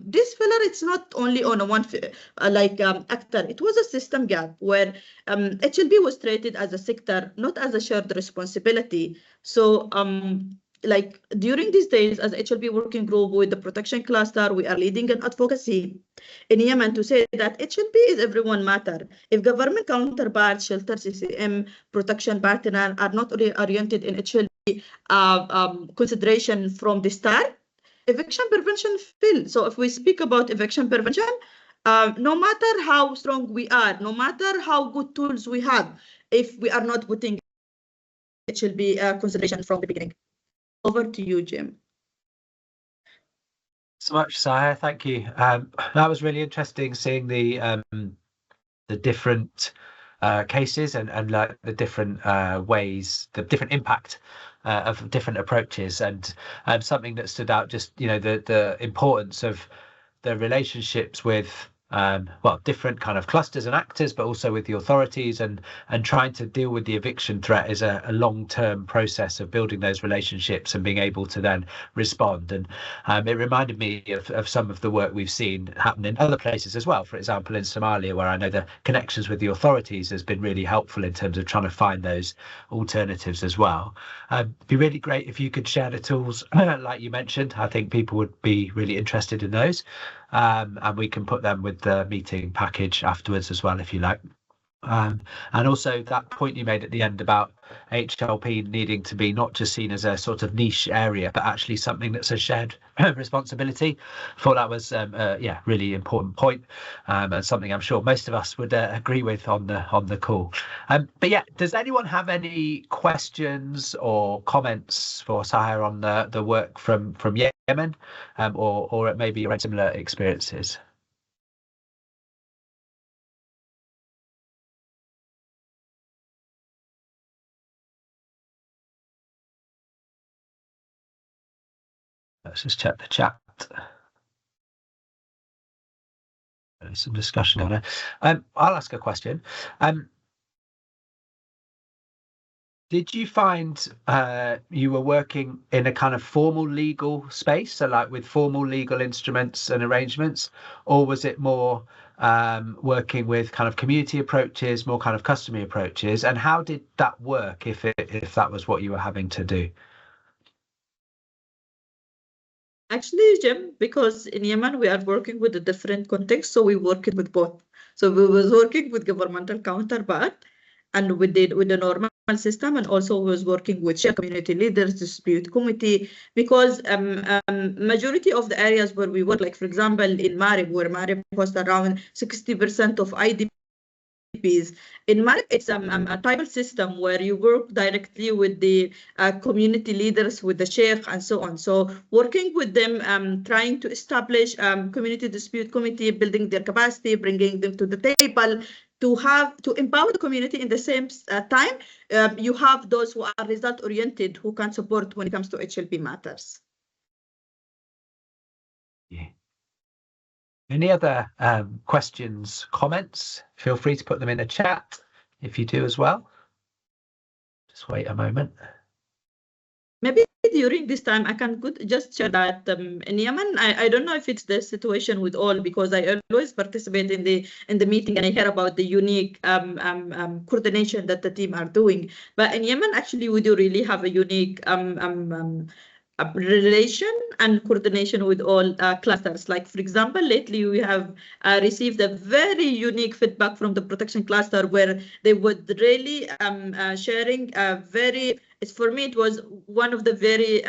Speaker 6: this failure, it's not only on a one actor. It was a system gap where HLP was treated as a sector, not as a shared responsibility. So during these days, as HLP working group with the protection cluster, we are leading an advocacy in Yemen to say that HLP is everyone matter. If government counterparts, shelter, CCCM, protection partner are not oriented in HLP consideration from the start, eviction prevention fail. So if we speak about eviction prevention, no matter how strong we are, no matter how good tools we have, if we are not putting HLP consideration from the beginning. Over to you, Jim.
Speaker 1: So much, Sahar. Thank you. That was really interesting, seeing the different cases and like the different ways, the different impact of different approaches, and something that stood out, just the importance of the relationships with different kind of clusters and actors, but also with the authorities, and trying to deal with the eviction threat is a long-term process of building those relationships and being able to then respond. And it reminded me of some of the work we've seen happen in other places as well. For example, in Somalia, where I know the connections with the authorities has been really helpful in terms of trying to find those alternatives as well. It'd be really great if you could share the tools like you mentioned. I think people would be really interested in those. and we can put them with the meeting package afterwards as well, if you like. And also that point you made at the end about HLP needing to be not just seen as a sort of niche area, but actually something that's a shared responsibility. I thought that was yeah, really important point, and something I'm sure most of us would agree with on the call. But yeah, does anyone have any questions or comments for Sahar on the work from Yemen, or maybe your similar experiences? Let's just check the chat. There's some discussion on it. I'll ask a question. Did you find you were working in a kind of formal legal space, so like with formal legal instruments and arrangements, or was it more working with kind of community approaches, more kind of customary approaches? And how did that work if that was what you were having to do?
Speaker 6: Actually, Jim, because in Yemen we are working with a different context, so we worked with both. So we was working with governmental counterpart and with the normal system, and also was working with community leaders, dispute committee, because majority of the areas where we work, like for example in Marib, where Marib hosts around 60% of IDPs. In Marib, it's a tribal system where you work directly with the community leaders, with the sheikh, and so on. So working with them, trying to establish community dispute committee, building their capacity, bringing them to the table, to empower the community. In the same time, you have those who are result oriented, who can support when it comes to HLP matters.
Speaker 1: Yeah. Any other questions, comments? Feel free to put them in the chat if you do as well. Just wait a moment.
Speaker 6: Maybe during this time, I can just share that in Yemen, I don't know if it's the situation with all, because I always participate in the meeting and I hear about the unique coordination that the team are doing. But in Yemen, actually, we do really have a unique relation and coordination with all clusters. Like, for example, lately we have received a very unique feedback from the protection cluster, where they would really sharing for me, it was one of the very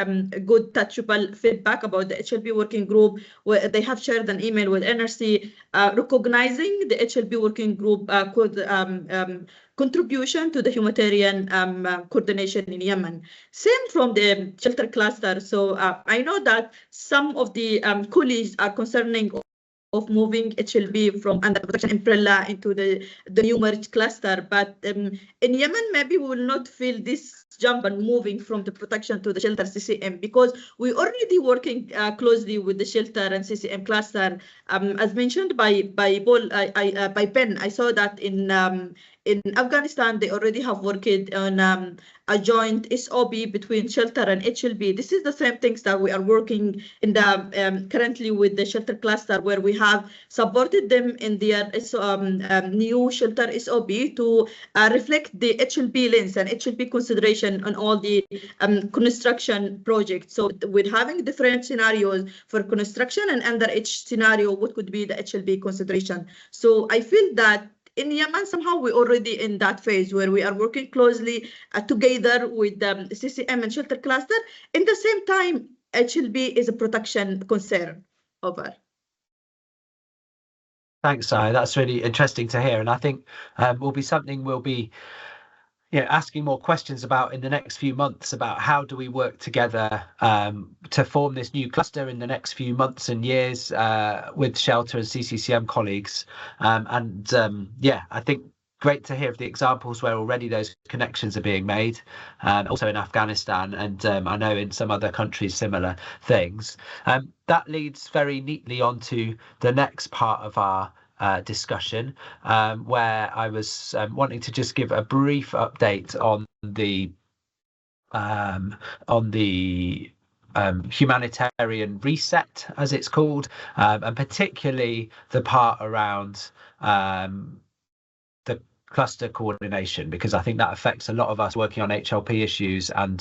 Speaker 6: good touchable feedback about the HLP working group, where they have shared an email with NRC recognizing the HLP working group contribution to the humanitarian coordination in Yemen. Same from the shelter cluster. So I know that some of the colleagues are concerning of moving HLP from under protection umbrella into the new merged cluster. But in Yemen, maybe we will not feel this jump and moving from the protection to the shelter CCM, because we already working closely with the shelter and CCM cluster. As mentioned by Paul, by Ben, I saw that in Afghanistan, they already have worked on a joint SOB between shelter and HLP. This is the same things that we are working in the currently with the shelter cluster, where we have supported them in their new shelter SOB to reflect the HLP lens and HLP consideration on all the construction projects. So with having different scenarios for construction, and under each scenario, what could be the HLP consideration. So I feel that in Yemen, somehow we're already in that phase where we are working closely together with the CCM and shelter cluster. In the same time, HLP is a protection concern. Over.
Speaker 1: Thanks, Sai. That's really interesting to hear, and I think will be something we'll be asking more questions about in the next few months, about how do we work together to form this new cluster in the next few months and years with Shelter and CCCM colleagues. I think great to hear of the examples where already those connections are being made, also in Afghanistan, and I know in some other countries similar things. That leads very neatly onto the next part of our discussion, where I was wanting to just give a brief update on the humanitarian reset, as it's called, and particularly the part around the cluster coordination, because I think that affects a lot of us working on HLP issues and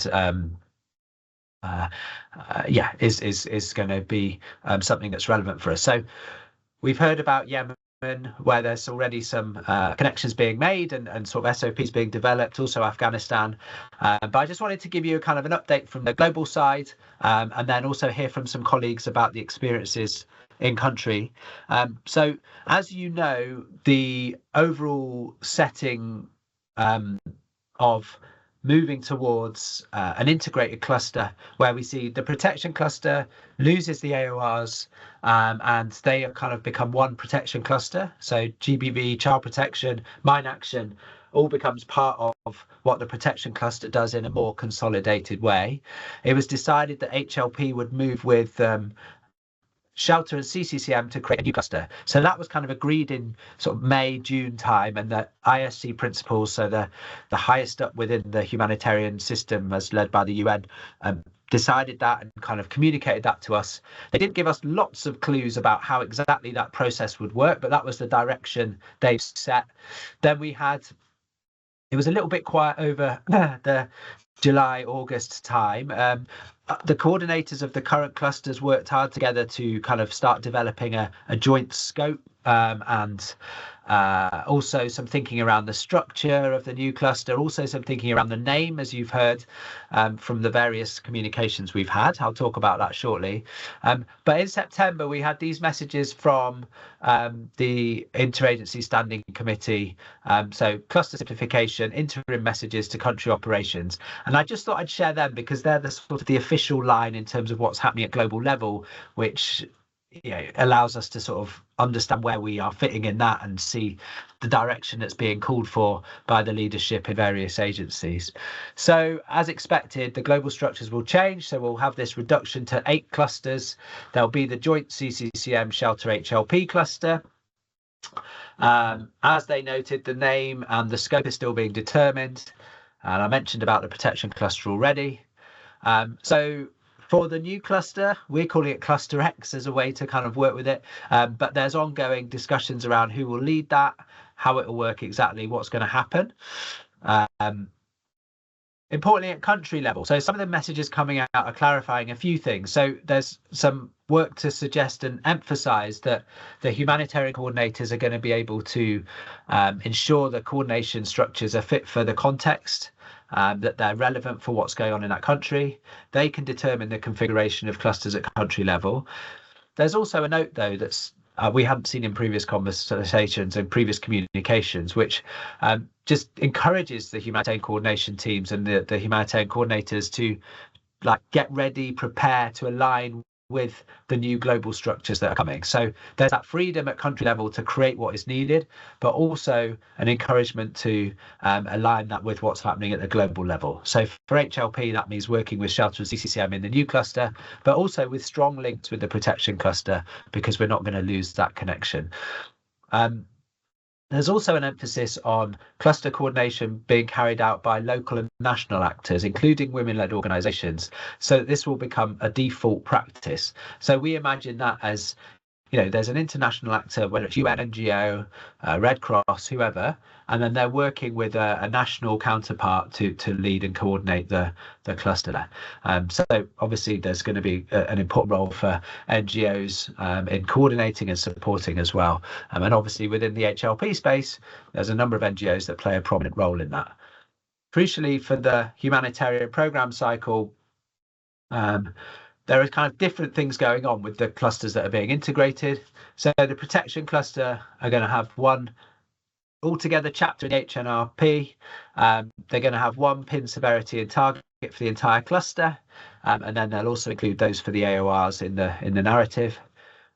Speaker 1: is going to be something that's relevant for us. So we've heard about Yemen, where there's already some connections being made and sort of SOPs being developed, also Afghanistan. But I just wanted to give you kind of an update from the global side, and then also hear from some colleagues about the experiences in country. So as you know, the overall setting of moving towards an integrated cluster where we see the protection cluster loses the AORs, and they have kind of become one protection cluster. So GBV, child protection, mine action, all becomes part of what the protection cluster does in a more consolidated way. It was decided that HLP would move with Shelter and CCCM to create a new cluster. So that was kind of agreed in sort of May, June time, and the ISC principles, so the highest up within the humanitarian system as led by the UN, decided that and kind of communicated that to us. They didn't give us lots of clues about how exactly that process would work, but that was the direction they've set. Then it was a little bit quiet over the July, August time. The coordinators of the current clusters worked hard together to kind of start developing a joint scope, and also some thinking around the structure of the new cluster, also some thinking around the name, as you've heard from the various communications we've had. I'll talk about that shortly. But in September, we had these messages from the Interagency Standing Committee, so cluster simplification, interim messages to country operations. And I just thought I'd share them because they're the sort of the official line in terms of what's happening at global level, which allows us to sort of understand where we are fitting in that and see the direction that's being called for by the leadership in various agencies. So as expected, the global structures will change. So we'll have this reduction to 8 clusters. There'll be the joint CCCM Shelter HLP cluster. As they noted, the name and the scope is still being determined. And I mentioned about the protection cluster already. So for the new cluster, we're calling it Cluster X as a way to kind of work with it. But there's ongoing discussions around who will lead that, how it will work exactly, what's going to happen. Importantly, at country level. So some of the messages coming out are clarifying a few things. So there's some work to suggest and emphasize that the humanitarian coordinators are going to be able to ensure the coordination structures are fit for the context, that they're relevant for what's going on in that country. They can determine the configuration of clusters at country level. There's also a note, though, that's we hadn't seen in previous conversations and previous communications, which just encourages the humanitarian coordination teams and the humanitarian coordinators to get ready, prepare to align with the new global structures that are coming. So there's that freedom at country level to create what is needed, but also an encouragement to align that with what's happening at the global level. So for HLP, that means working with Shelter and CCCM in the new cluster, but also with strong links with the protection cluster, because we're not going to lose that connection. There's also an emphasis on cluster coordination being carried out by local and national actors, including women-led organisations. So this will become a default practice. So we imagine that as, there's an international actor, whether it's UN, NGO, Red Cross, whoever, and then they're working with a national counterpart to lead and coordinate the cluster there. So obviously there's going to be an important role for NGOs in coordinating and supporting as well. And obviously within the HLP space, there's a number of NGOs that play a prominent role in that. Crucially for the Humanitarian Programme Cycle, there are kind of different things going on with the clusters that are being integrated. So the protection cluster are going to have one altogether chapter in the HNRP. They're going to have one PIN severity and target for the entire cluster, and then they'll also include those for the AORs in the narrative.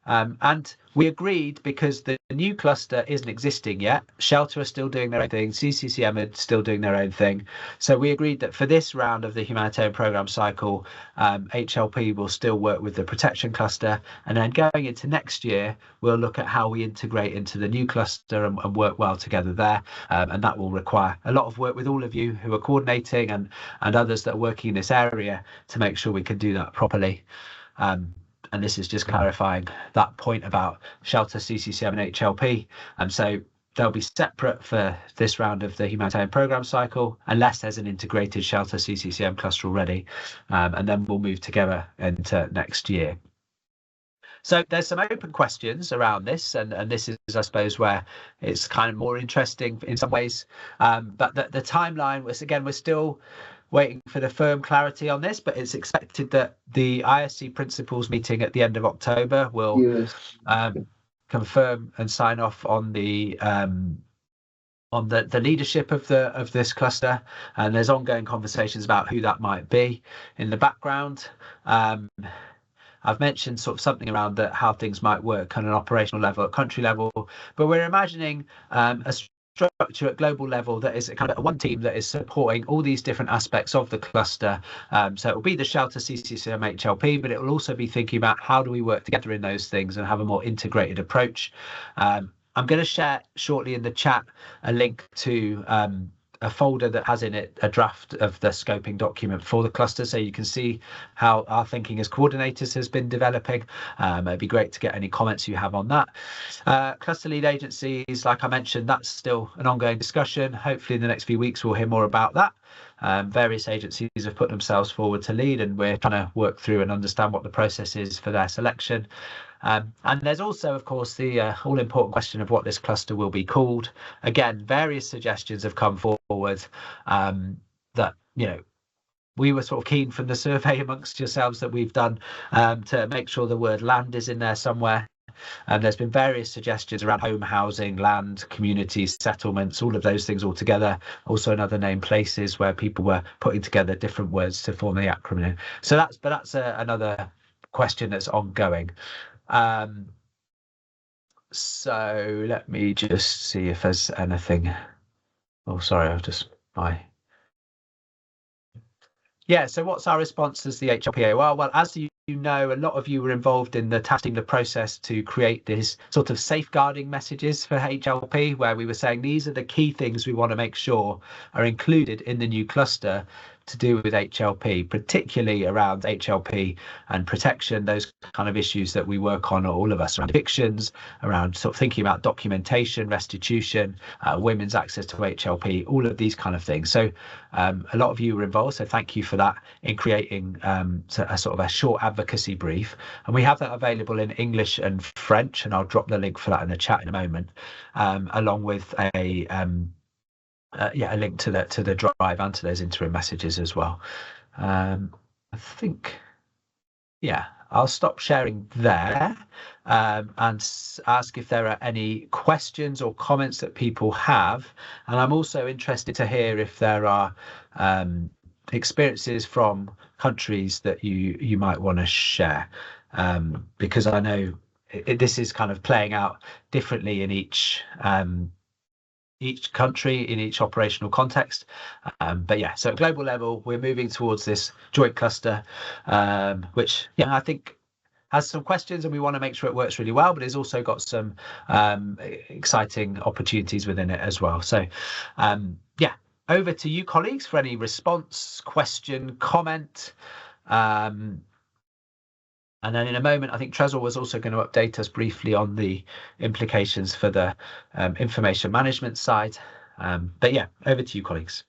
Speaker 1: And we agreed, because the new cluster isn't existing yet, Shelter are still doing their own thing, CCCM are still doing their own thing. So we agreed that for this round of the Humanitarian Programme Cycle, HLP will still work with the protection cluster. And then going into next year, we'll look at how we integrate into the new cluster and work well together there. And that will require a lot of work with all of you who are coordinating and others that are working in this area to make sure we can do that properly. And this is just clarifying that point about Shelter, CCCM and HLP. And so they'll be separate for this round of the Humanitarian Programme Cycle, unless there's an integrated shelter CCCM cluster already, and then we'll move together into next year. So there's some open questions around this, and this is, I suppose, where it's kind of more interesting in some ways. But the timeline was, again, we're still waiting for the firm clarity on this, but it's expected that the ISC principals meeting at the end of October will confirm and sign off on the leadership of this cluster, and there's ongoing conversations about who that might be in the background. I've mentioned sort of something around how things might work on an operational level, at country level, but we're imagining a structure at global level that is kind of one team that is supporting all these different aspects of the cluster. So it will be the shelter CCCM HLP, but it will also be thinking about how do we work together in those things and have a more integrated approach. I'm going to share shortly in the chat a link to a folder that has in it a draft of the scoping document for the cluster, so you can see how our thinking as coordinators has been developing. It'd be great to get any comments you have on that. Cluster lead agencies, like I mentioned, that's still an ongoing discussion. Hopefully in the next few weeks we'll hear more about that. Various agencies have put themselves forward to lead, and we're trying to work through and understand what the process is for their selection. And there's also, of course, the all-important question of what this cluster will be called. Again, various suggestions have come forward that, you know, we were sort of keen from the survey amongst yourselves that we've done to make sure the word land is in there somewhere. There's been various suggestions around home, housing, land, communities, settlements, all of those things all together. Also another name, places, where people were putting together different words to form the acronym. So that's another question that's ongoing. So let me just see if there's anything. Oh, sorry, Yeah, so what's our response as the HLP AoR? Well, as you know, a lot of you were involved in the process to create these sort of safeguarding messages for HLP, where we were saying these are the key things we want to make sure are included in the new cluster to do with HLP, particularly around HLP and protection, those kind of issues that we work on, all of us, around evictions, around sort of thinking about documentation, restitution, women's access to HLP, all of these kind of things. So a lot of you were involved, so thank you for that in creating a sort of a short advocacy brief. And we have that available in English and French, and I'll drop the link for that in the chat in a moment, along with a link to the drive and to those interim messages as well. I think, yeah, I'll stop sharing there and ask if there are any questions or comments that people have. And I'm also interested to hear if there are experiences from countries that you might want to share, because I know this is kind of playing out differently in each country, in each operational context. But yeah, so at global level, we're moving towards this joint cluster, which, yeah, I think has some questions, and we want to make sure it works really well, but it's also got some exciting opportunities within it as well. So yeah, over to you, colleagues, for any response, question, comment. And then in a moment, I think Trezor was also going to update us briefly on the implications for the information management side. But yeah, over to you, colleagues.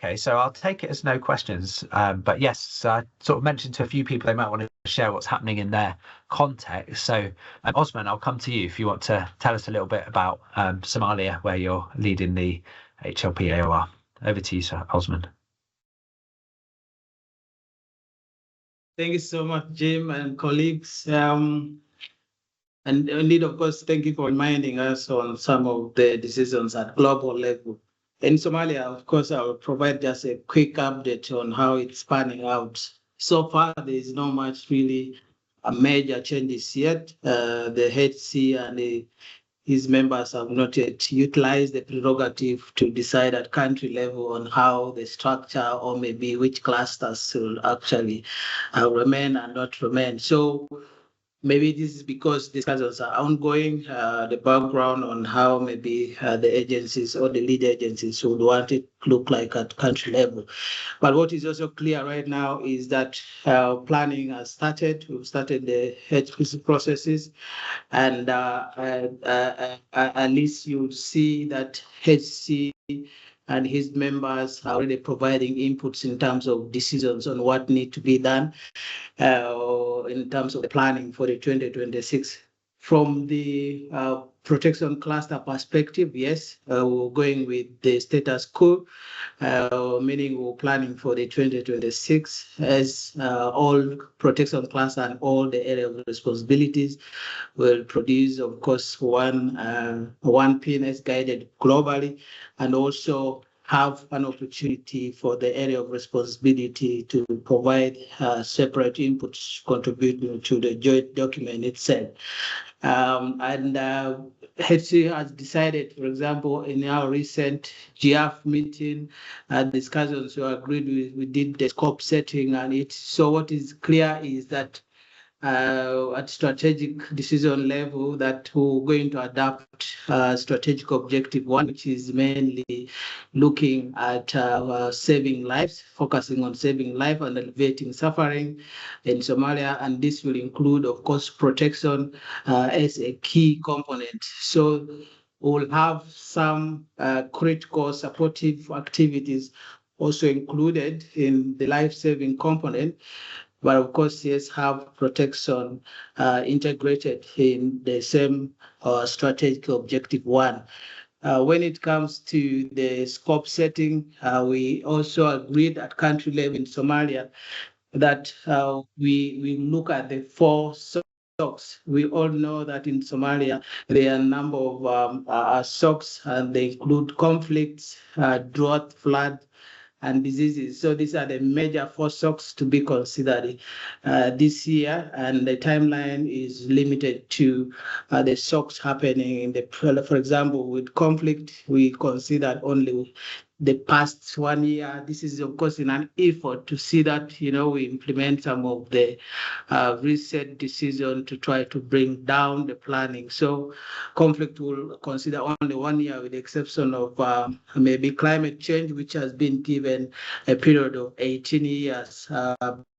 Speaker 1: Okay, so I'll take it as no questions. But yes, I sort of mentioned to a few people they might want to share what's happening in their context. So Osman, I'll come to you if you want to tell us a little bit about Somalia, where you're leading the HLP AoR. Over to you, Sir Osman.
Speaker 7: Thank you so much, Jim and colleagues. And indeed, of course, thank you for reminding us on some of the decisions at global level. In Somalia, of course, I will provide just a quick update on how it's panning out. So far, there is not much really major changes yet. The HC and his members have not yet utilized the prerogative to decide at country level on how the structure or maybe which clusters will actually remain and not remain. So maybe this is because discussions are ongoing, the background on how maybe the agencies or the lead agencies would want it to look like at country level. But what is also clear right now is that planning has started. We've started the HPC processes, and at least you'll see that HC and his members are already providing inputs in terms of decisions on what need to be done in terms of the planning for the 2026. From the protection cluster perspective, yes, we're going with the status quo, meaning we're planning for the 2026 as all protection cluster and all the area of responsibilities will produce, of course, one PNS guided globally, and also have an opportunity for the area of responsibility to provide separate inputs contributing to the joint document itself. HC has decided, for example, in our recent GF meeting, discussions were agreed with, we did the scope setting and it. So what is clear is that at strategic decision level that we're going to adapt strategic objective 1, which is mainly looking at saving lives, focusing on saving life and alleviating suffering in Somalia. And this will include, of course, protection as a key component. So we'll have some critical supportive activities also included in the life-saving component. But of course, yes, have protection integrated in the same strategic objective 1. When it comes to the scope setting, we also agreed at country level in Somalia that we look at the 4 SOCs. We all know that in Somalia, there are a number of SOCs, and they include conflicts, drought, flood, and diseases. So these are the major 4 SOCs to be considered this year, and the timeline is limited to the SOCs happening in the, for example, with conflict, we considered only the past 1 year. This is, of course, in an effort to see that, we implement some of the recent decision to try to bring down the planning. So conflict will consider only 1 year, with the exception of maybe climate change, which has been given a period of 18 years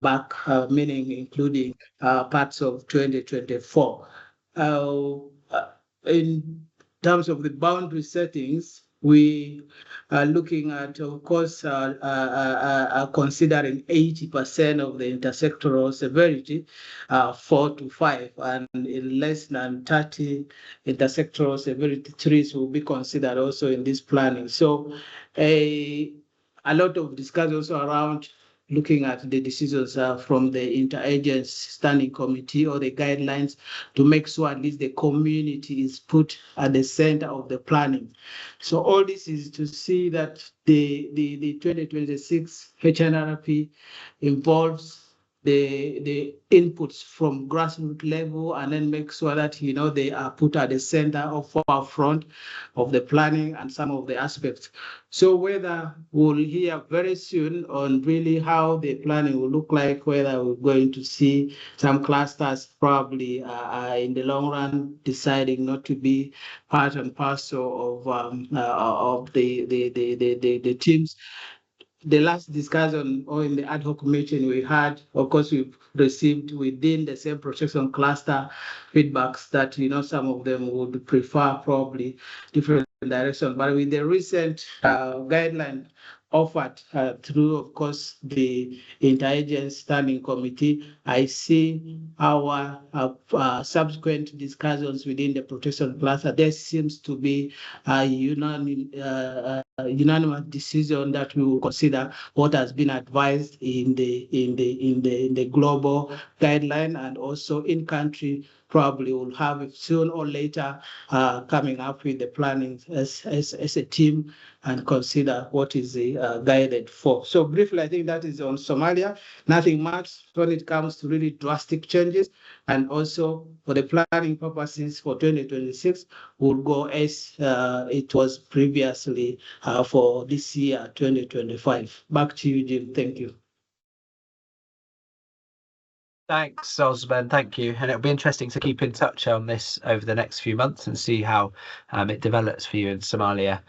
Speaker 7: back, meaning including parts of 2024. In terms of the boundary settings, we are looking at, of course, considering 80% of the intersectoral severity, 4 to 5, and in less than 30 intersectoral severity trees will be considered also in this planning. So a lot of discussion also around looking at the decisions from the interagency standing committee or the guidelines to make sure at least the community is put at the center of the planning. So all this is to see that the 2026 HNRP involves the inputs from grassroots level, and then make sure that they are put at the center of forefront of the planning and some of the aspects. So whether we'll hear very soon on really how the planning will look like, whether we're going to see some clusters probably in the long run deciding not to be part and parcel of the teams. The last discussion or in the ad hoc meeting we had, of course, we've received within the same protection cluster feedbacks that, some of them would prefer probably different direction. But with the recent guideline offered through, of course, the interagency standing committee, I see our subsequent discussions within the protection cluster. There seems to be a unanimous decision that we will consider what has been advised in the global guideline, and also in country probably will have it soon or later coming up with the planning as a team and consider what is guided for. So briefly, I think that is on Somalia. Nothing much when it comes to really drastic changes. And also for the planning purposes for 2026, we'll go as it was previously for this year, 2025. Back to you, Jim. Thank you.
Speaker 1: Thanks, Osman. Thank you. And it'll be interesting to keep in touch on this over the next few months and see how it develops for you in Somalia.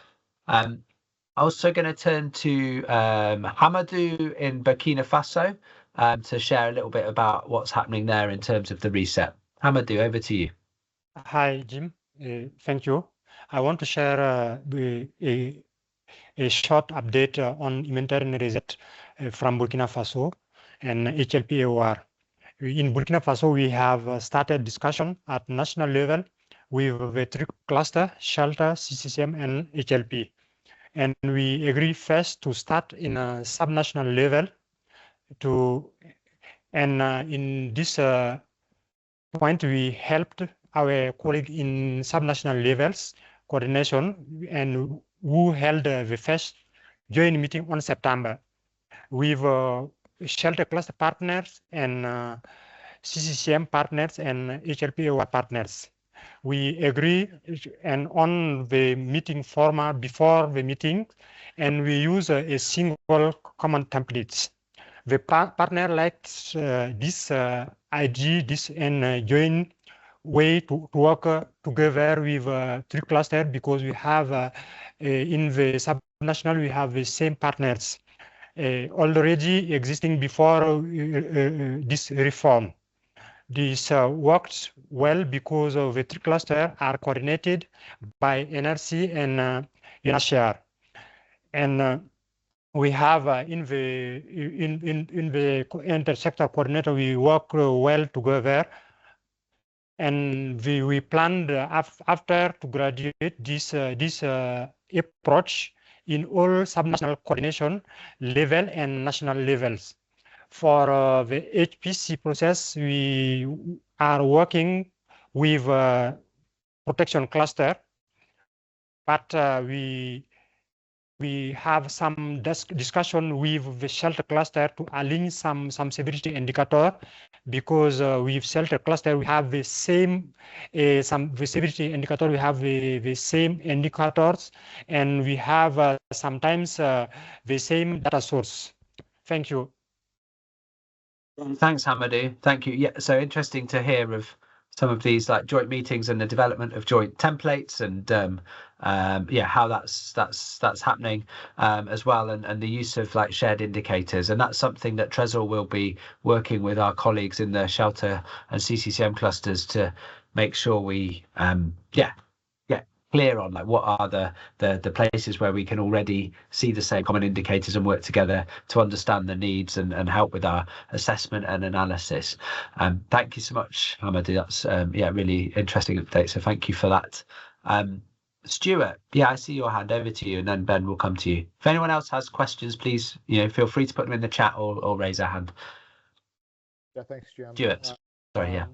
Speaker 1: Also going to turn to Hamadou in Burkina Faso to share a little bit about what's happening there in terms of the reset. Hamadou, over to you.
Speaker 8: Hi, Jim. Thank you. I want to share a short update on humanitarian reset from Burkina Faso and HLP AoR. In Burkina Faso, we have started discussion at national level with the three cluster, shelter, CCCM, and HLP. And we agree first to start in a subnational level in this point, we helped our colleague in subnational levels coordination and who held the first joint meeting on September with shelter cluster partners and CCCM partners and HLP AoR partners. We agree and on the meeting format before the meeting, and we use a single common templates. The partner likes this idea, this and joint way to work together with three clusters because we have in the subnational we have the same partners already existing before this reform. This works well because of the three clusters are coordinated by NRC and UNHCR. And we have in the intersector coordinator, we work well together. And we planned after to graduate this approach in all subnational coordination level and national levels. For the HPC process, we are working with protection cluster, but we have some discussion with the shelter cluster to align some severity indicator because with shelter cluster we have the same the severity indicator, we have the same indicators, and we have sometimes the same data source. Thank you.
Speaker 1: Thanks, Hamadou. Thank you. Yeah, so interesting to hear of some of these like joint meetings and the development of joint templates and yeah, how that's happening as well, and the use of like shared indicators, and that's something that Trezor will be working with our colleagues in the shelter and CCCM clusters to make sure we get clear on like what are the places where we can already see the same common indicators and work together to understand the needs and help with our assessment and analysis. Thank you so much, Hamadou. That's yeah, really interesting update, so thank you for that. Stuart, yeah, I see your hand. Over to you, and then Ben will come to you. If anyone else has questions, please, feel free to put them in the chat or raise a hand.
Speaker 9: Yeah, thanks, Jim.
Speaker 1: Stuart, sorry, yeah.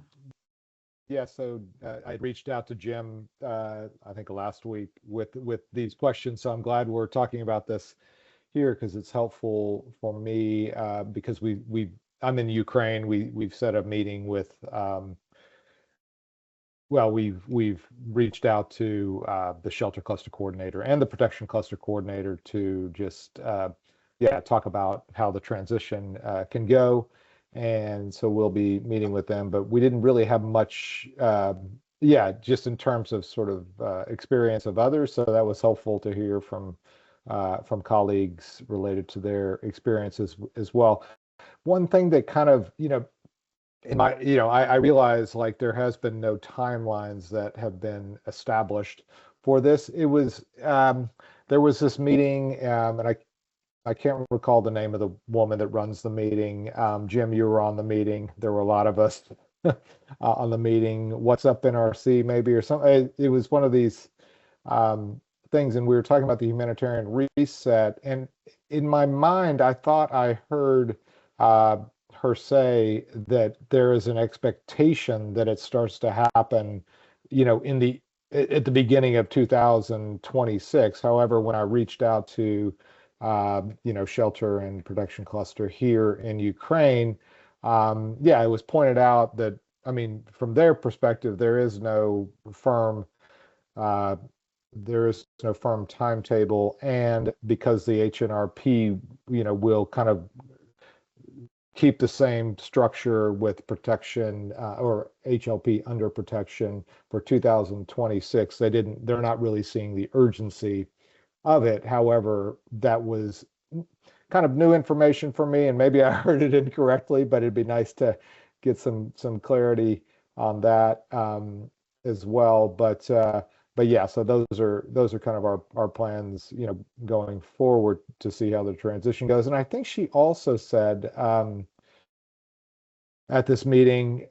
Speaker 9: Yeah, so I reached out to Jim, I think last week with these questions. So I'm glad we're talking about this here because it's helpful for me because I'm in Ukraine. We've set a meeting with. Well, we've reached out to the shelter cluster coordinator and the protection cluster coordinator to just talk about how the transition can go. And so we'll be meeting with them, but we didn't really have much, just in terms of sort of experience of others. So that was helpful to hear from colleagues related to their experiences as well. One thing that kind of, I realize like there has been no timelines that have been established for this. It was there was this meeting, and I can't recall the name of the woman that runs the meeting. Jim, you were on the meeting. There were a lot of us on the meeting. What's up NRC maybe or something? It was one of these things, and we were talking about the humanitarian reset. And in my mind, I thought I heard her say that there is an expectation that it starts to happen, at the beginning of 2026. However, when I reached out to shelter and protection cluster here in Ukraine, it was pointed out that, I mean, from their perspective, there is no firm timetable, and because the HNRP, will kind of keep the same structure with protection or HLP under protection for 2026. They're not really seeing the urgency of it. However, that was kind of new information for me, and maybe I heard it incorrectly, but it'd be nice to get some clarity on that as well. But yeah, so those are kind of our plans, going forward to see how the transition goes. And I think she also said at this meeting,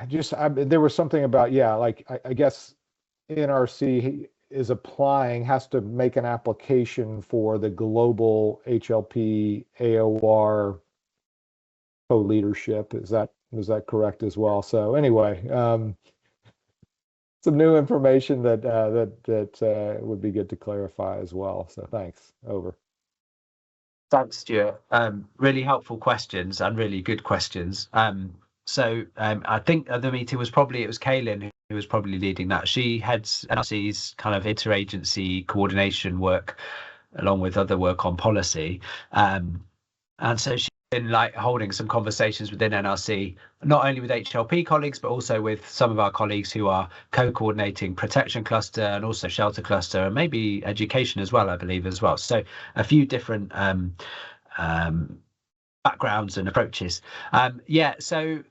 Speaker 9: there was something about, like I guess NRC has to make an application for the Global HLP AoR co-leadership. Was that correct as well? So anyway, some new information that would be good to clarify as well. So thanks. Over.
Speaker 1: Thanks, Stuart. Really helpful questions and really good questions. So I think at the meeting it was Kaylin who was probably leading that. She heads NRC's kind of interagency coordination work along with other work on policy. And so she's been like holding some conversations within NRC, not only with HLP colleagues, but also with some of our colleagues who are co-coordinating protection cluster and also shelter cluster and maybe education as well, I believe as well. So a few different backgrounds and approaches. So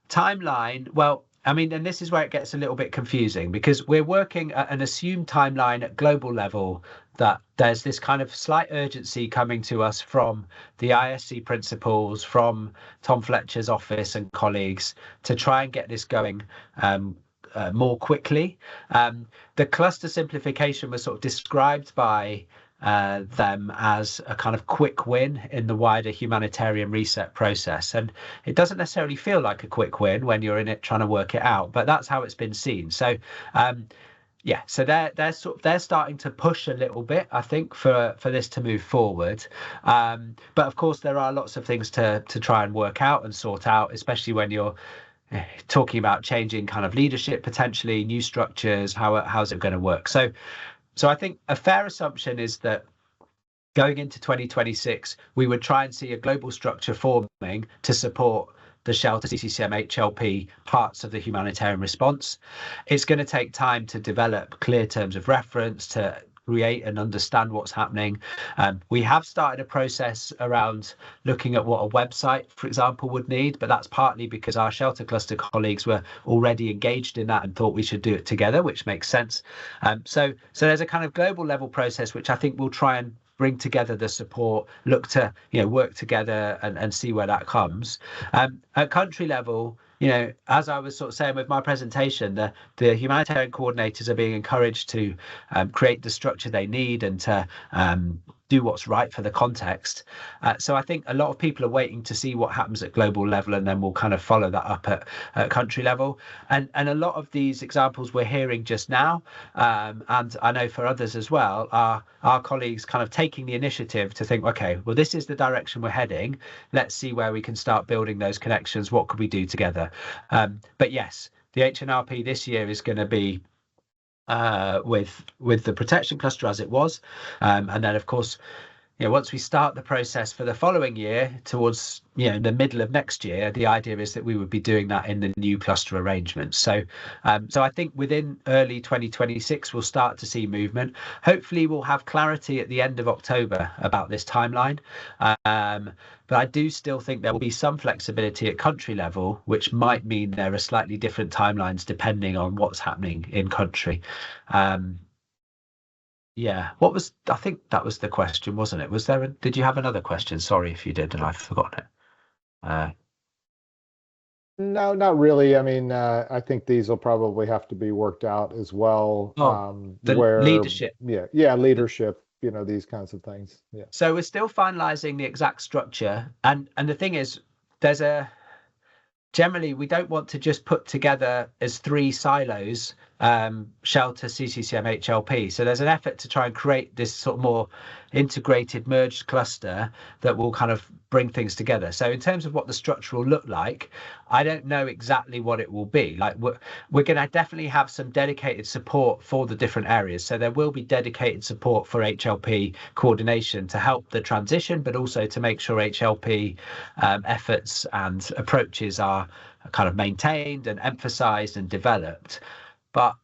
Speaker 1: timeline, well, I mean, and this is where it gets a little bit confusing because we're working at an assumed timeline at global level that there's this kind of slight urgency coming to us from the ISC principals, from Tom Fletcher's office and colleagues to try and get this going more quickly. The cluster simplification was sort of described by them as a kind of quick win in the wider humanitarian reset process, and it doesn't necessarily feel like a quick win when you're in it trying to work it out, but that's how it's been seen. So so they're starting to push a little bit, I think, for this to move forward, but of course there are lots of things to try and work out and sort out, especially when you're talking about changing kind of leadership, potentially new structures. How's it going to work? So I think a fair assumption is that going into 2026, we would try and see a global structure forming to support the shelter, CCCM, HLP parts of the humanitarian response. It's going to take time to develop clear terms of reference, to create and understand what's happening. We have started a process around looking at what a website, for example, would need, but that's partly because our shelter cluster colleagues were already engaged in that and thought we should do it together, which makes sense. So there's a kind of global level process, which I think will try and bring together the support, look to work together and see where that comes. At country level, as I was sort of saying with my presentation, the humanitarian coordinators are being encouraged to create the structure they need and to do what's right for the context. So I think a lot of people are waiting to see what happens at global level, and then we'll kind of follow that up at country level. And a lot of these examples we're hearing just now, and I know for others as well, are our colleagues kind of taking the initiative to think, okay, well, this is the direction we're heading. Let's see where we can start building those connections. What could we do together? But yes, the HNRP this year is going to be with the protection cluster as it was, and then of course once we start the process for the following year towards the middle of next year, the idea is that we would be doing that in the new cluster arrangements. So I think within early 2026 we'll start to see movement. Hopefully we'll have clarity at the end of October about this timeline, but I do still think there will be some flexibility at country level, which might mean there are slightly different timelines depending on what's happening in country. I think that was the question, wasn't it? Did you have another question? Sorry if you did and I've forgotten it.
Speaker 9: No, not really. I mean, I think these will probably have to be worked out as well.
Speaker 1: Leadership.
Speaker 9: Yeah, leadership, these kinds of things. Yeah.
Speaker 1: So we're still finalizing the exact structure. And the thing is, generally, we don't want to just put together as 3 silos shelter, CCCM, HLP. So there's an effort to try and create this sort of more integrated, merged cluster that will kind of bring things together. So in terms of what the structure will look like, I don't know exactly what it will be. Like we're going to definitely have some dedicated support for the different areas. So there will be dedicated support for HLP coordination to help the transition, but also to make sure HLP efforts and approaches are kind of maintained and emphasized and developed. But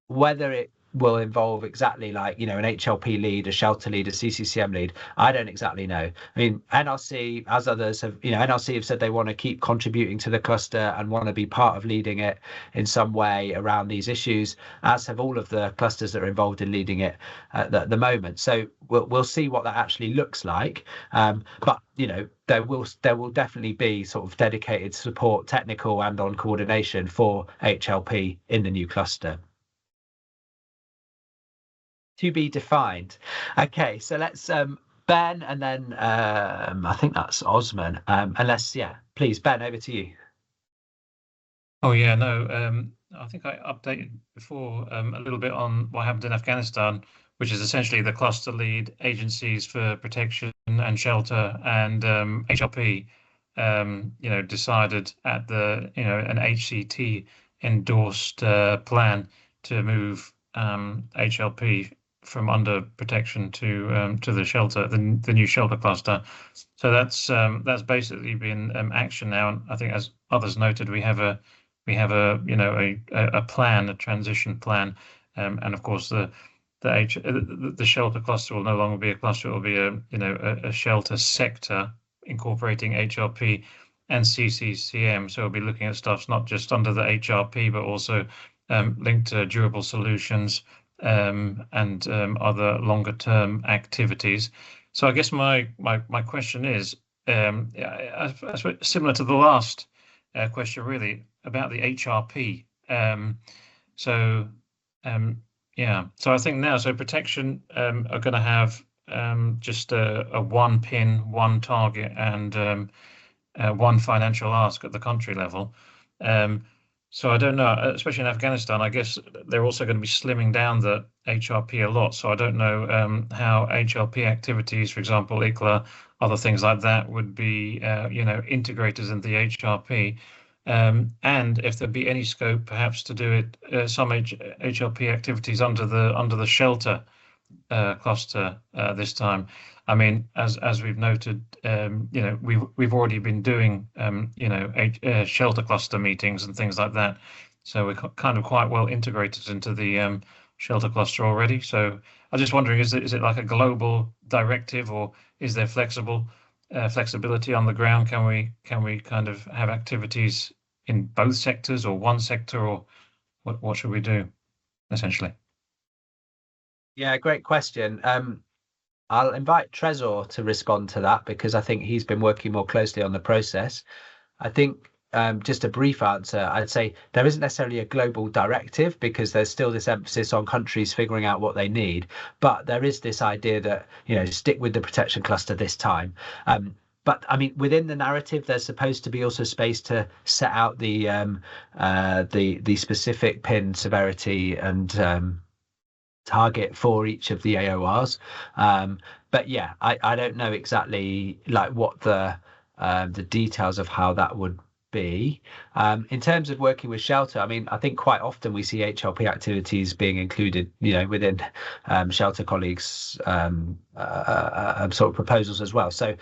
Speaker 1: whether it will involve exactly like, you know, an HLP lead, a shelter lead, a CCCM lead, I don't exactly know. I mean, NRC, as others have, you know, NRC have said they want to keep contributing to the cluster and want to be part of leading it in some way around these issues, as have all of the clusters that are involved in leading it at the moment. So we'll see what that actually looks like. But, you know, there will definitely be sort of dedicated support, technical and on coordination for HLP in the new cluster. To be defined. Okay, so let's Ben, and then I think that's Osman. Unless, yeah, please, Ben, over to you.
Speaker 3: Oh yeah, no, I think I updated before a little bit on what happened in Afghanistan, which is essentially the cluster lead agencies for protection and shelter and HLP, you know, decided at the, you know, an HCT endorsed plan to move HLP from under protection to the shelter, the new shelter cluster. So that's basically been action now. And I think, as others noted, we have a you know a plan, a transition plan, and of course the shelter cluster will no longer be a cluster. It will be a shelter sector incorporating HLP and CCCM. So we'll be looking at stuff not just under the HRP, but also linked to durable solutions and other longer term activities. So I guess my question is similar to the last question, really, about the HRP. Yeah, so I think now, so protection are going to have just a one pin, one target, and one financial ask at the country level. So I don't know, especially in Afghanistan, I guess they're also going to be slimming down the HRP a lot. So I don't know how HLP activities, for example, ICLA, other things like that, would be, you know, integrated into the HRP. And if there'd be any scope, perhaps, to do it some HLP activities under the shelter cluster this time. I mean, as we've noted, you know, we've already been doing you know, shelter cluster meetings and things like that. So we're kind of quite well integrated into the shelter cluster already. So I'm just wondering, is it like a global directive, or is there flexibility on the ground? Can we kind of have activities in both sectors or one sector, or what should we do essentially?
Speaker 1: Yeah, great question. I'll invite Trezor to respond to that, because I think he's been working more closely on the process. I think just a brief answer, I'd say there isn't necessarily a global directive, because there's still this emphasis on countries figuring out what they need. But there is this idea that, you know, stick with the protection cluster this time. But I mean, within the narrative, there's supposed to be also space to set out the specific PIN severity and target for each of the AORs. But yeah, I don't know exactly like what the details of how that would be. In terms of working with shelter, I mean, I think quite often we see HLP activities being included, you know, within shelter colleagues sort of proposals as well. So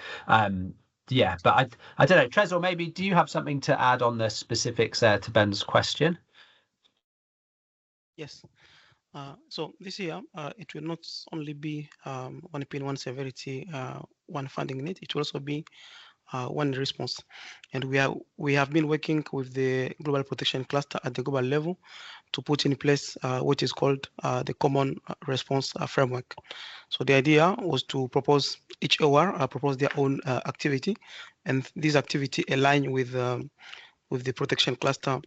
Speaker 1: yeah, but I don't know, Trezor, maybe do you have something to add on the specifics there to Ben's question?
Speaker 2: Yes. So this year, it will not only be one PIN, one severity, one funding need. It will also be one response. And we have been working with the global protection cluster at the global level to put in place what is called the common response framework. So the idea was to propose each AOR propose their own activity, and this activity align with the protection cluster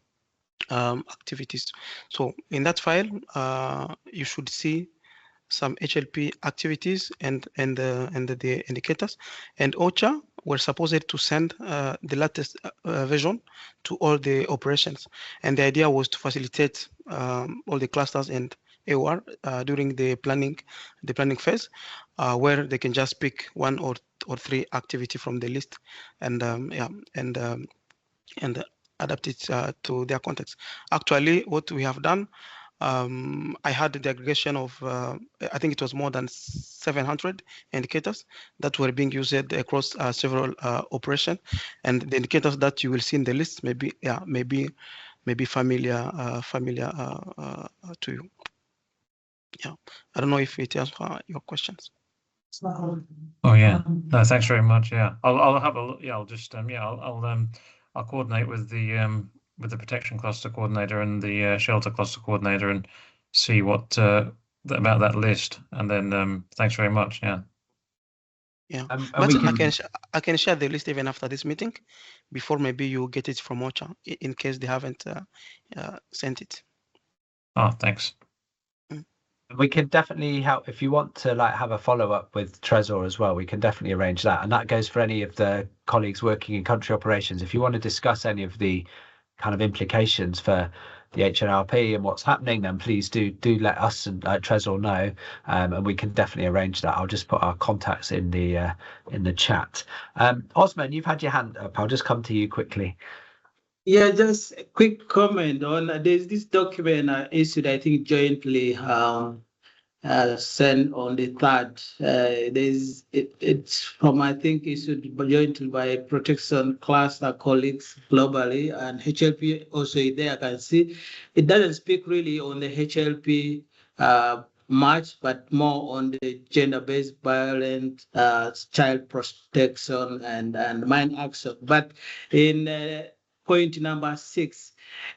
Speaker 2: activities. So in that file, you should see some HLP activities and the indicators. And OCHA were supposed to send the latest version to all the operations. And the idea was to facilitate all the clusters and AoR during the planning phase, where they can just pick one or three activity from the list and and adapt it to their context. Actually, what we have done, I had the aggregation of, I think it was more than 700 indicators that were being used across several operations, and the indicators that you will see in the list maybe familiar to you. Yeah, I don't know if it answers your questions.
Speaker 3: Oh yeah, no, thanks very much. Yeah, I'll have a look. Yeah, I'll just I'll coordinate with the protection cluster coordinator and the shelter cluster coordinator and see what about that list. And then thanks very much. Yeah.
Speaker 2: Yeah,
Speaker 1: and
Speaker 2: but
Speaker 1: we can,
Speaker 2: I can share the list even after this meeting, before maybe you get it from OCHA in case they haven't sent it.
Speaker 3: Oh, thanks.
Speaker 1: we can definitely help if you want to like have a follow-up with Trezor as well. We can definitely arrange that, and that goes for any of the colleagues working in country operations. If you want to discuss any of the kind of implications for the HLP and what's happening, then please do let us and Trezor know, and we can definitely arrange that. I'll just put our contacts in the chat. Osman, you've had your hand up. I'll just come to you quickly.
Speaker 7: Yeah, just a quick comment on there's this document issued, I think, jointly sent on the 3rd. It's from, I think, issued jointly by protection cluster colleagues globally, and HLP also there. I can see it doesn't speak really on the HLP much, but more on the gender-based violence, child protection, and mine action. But in point number 6,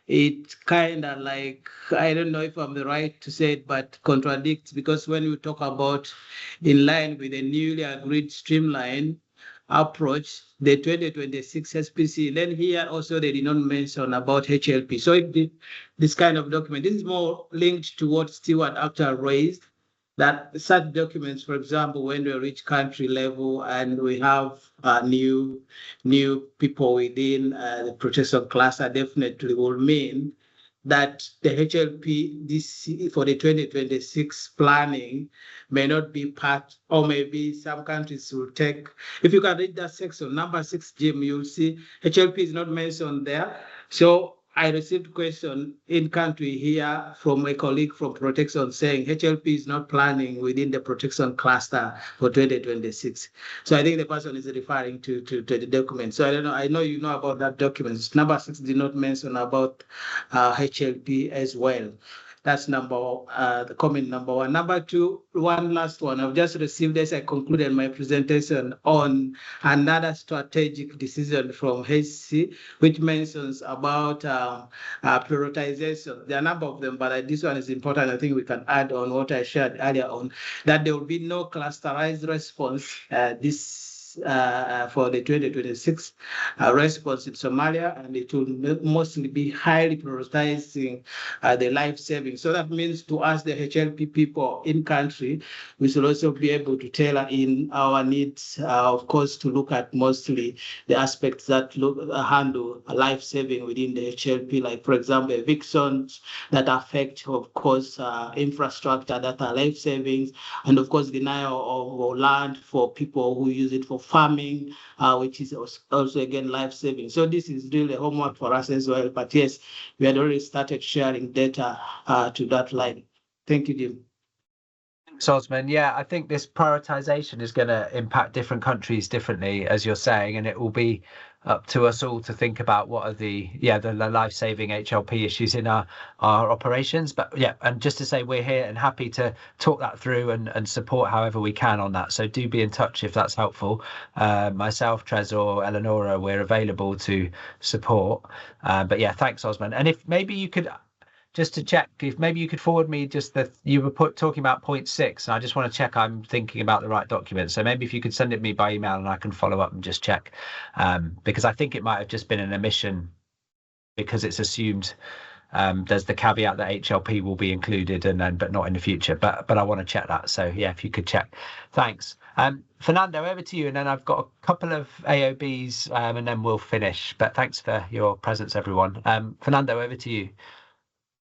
Speaker 7: it kind of like, I don't know if I'm the right to say it, but contradicts, because when we talk about in line with the newly agreed streamline approach, the 2026 SPC, then here also they did not mention about HLP. So this kind of document, this is more linked to what Stewart actually raised, that such documents, for example, when we reach country level and we have new people within the protection cluster, definitely will mean that the HLP for the 2026 planning may not be part, or maybe some countries will take. If you can read that section, number 6, Jim, you'll see HLP is not mentioned there. So I received a question in country here from a colleague from protection saying HLP is not planning within the protection cluster for 2026. So I think the person is referring to the document. So I don't know. I know you know about that document. Number 6 did not mention about HLP as well. That's the comment number 1. Number 2, one last one. I've just received, as I concluded my presentation, on another strategic decision from HC, which mentions about prioritization. There are a number of them, but this one is important. I think we can add on what I shared earlier on, that there will be no clusterized response for the 2026 response in Somalia, and it will mostly be highly prioritizing the life saving. So that means to us, the HLP people in country, we should also be able to tailor in our needs, of course, to look at mostly the aspects that handle life saving within the HLP, like, for example, evictions that affect, of course, infrastructure that are life savings, and of course, denial of land for people who use it for farming, which is also again life saving. So this is really homework for us as well. But yes, we had already started sharing data to that line. Thank you, Jim.
Speaker 1: Thanks, Osman. Yeah, I think this prioritization is going to impact different countries differently, as you're saying, and it will be up to us all to think about what are the life-saving HLP issues in our operations. But yeah, and just to say, we're here and happy to talk that through and support however we can on that. So do be in touch if that's helpful. Myself, Trezor, Eleonora, we're available to support. But yeah, thanks, Osman. And if maybe you could, just to check, if maybe you could forward me just that you were talking about point 6, and I just want to check I'm thinking about the right document. So maybe if you could send it me by email and I can follow up and just check, because I think it might have just been an omission because it's assumed there's the caveat that HLP will be included but not in the future. But I want to check that. So yeah, if you could check, thanks. Fernando, over to you, and then I've got a couple of AOBs and then we'll finish. But thanks for your presence, everyone. Fernando, over to you.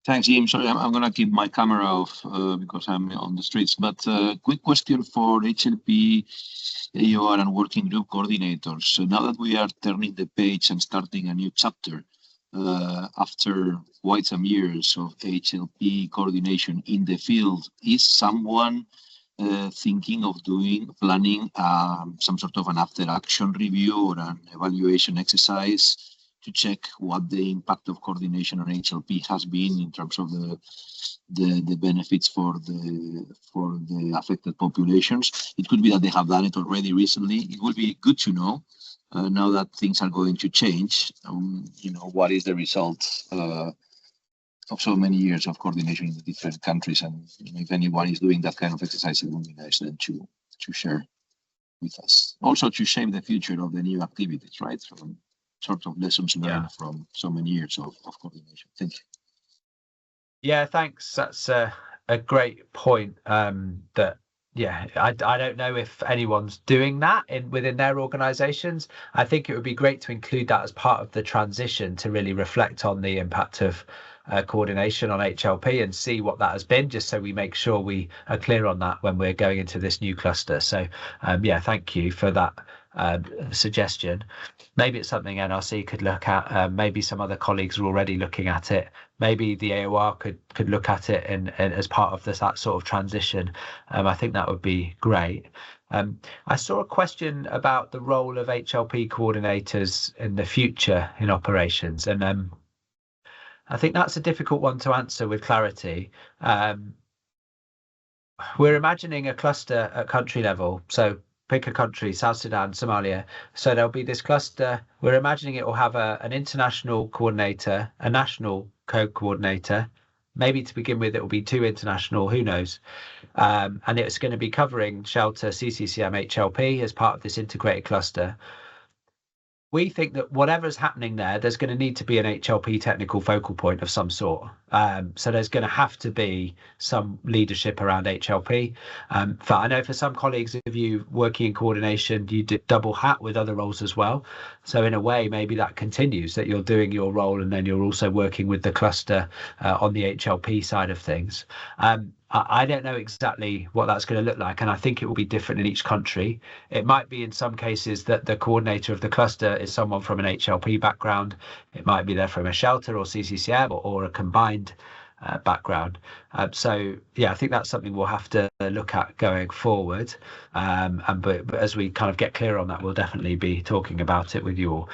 Speaker 10: Thanks, Jim. Sorry, I'm going to keep my camera off because I'm on the streets. But quick question for HLP, AoR, and working group coordinators. So now that we are turning the page and starting a new chapter after quite some years of HLP coordination in the field, is someone thinking of planning some sort of an after-action review or an evaluation exercise to check what the impact of coordination on HLP has been in terms of the benefits for the affected populations? It could be that they have done it already recently. It would be good to know now that things are going to change. What is the result of so many years of coordination in the different countries, and if anyone is doing that kind of exercise, it would be nice then to share with us. Also to shape the future of the new activities, right? From sort of lessons learned from so many years of coordination. Thank you.
Speaker 1: Yeah, thanks. That's a great point. I don't know if anyone's doing that within their organizations. I think it would be great to include that as part of the transition to really reflect on the impact of coordination on HLP and see what that has been, just so we make sure we are clear on that when we're going into this new cluster. So thank you for that suggestion. Maybe it's something NRC could look at. Maybe some other colleagues are already looking at it. Maybe the AoR could look at it and as part of that sort of transition. I think that would be great. I saw a question about the role of HLP coordinators in the future in operations, and I think that's a difficult one to answer with clarity. We're imagining a cluster at country level, so pick a country, South Sudan, Somalia. So there'll be this cluster. We're imagining it will have an international coordinator, a national co-coordinator. Maybe to begin with, it will be 2 international, who knows? And it's going to be covering shelter, CCCM, HLP as part of this integrated cluster. We think that whatever's happening there's going to need to be an HLP technical focal point of some sort. So there's going to have to be some leadership around HLP. I know for some colleagues of you working in coordination, you did double hat with other roles as well. So in a way, maybe that continues, that you're doing your role and then you're also working with the cluster on the HLP side of things. I don't know exactly what that's going to look like, and I think it will be different in each country. It might be in some cases that the coordinator of the cluster is someone from an HLP background. It might be there from a shelter or CCCM or a combined background. I think that's something we'll have to look at going forward. But as we kind of get clear on that, we'll definitely be talking about it with you all.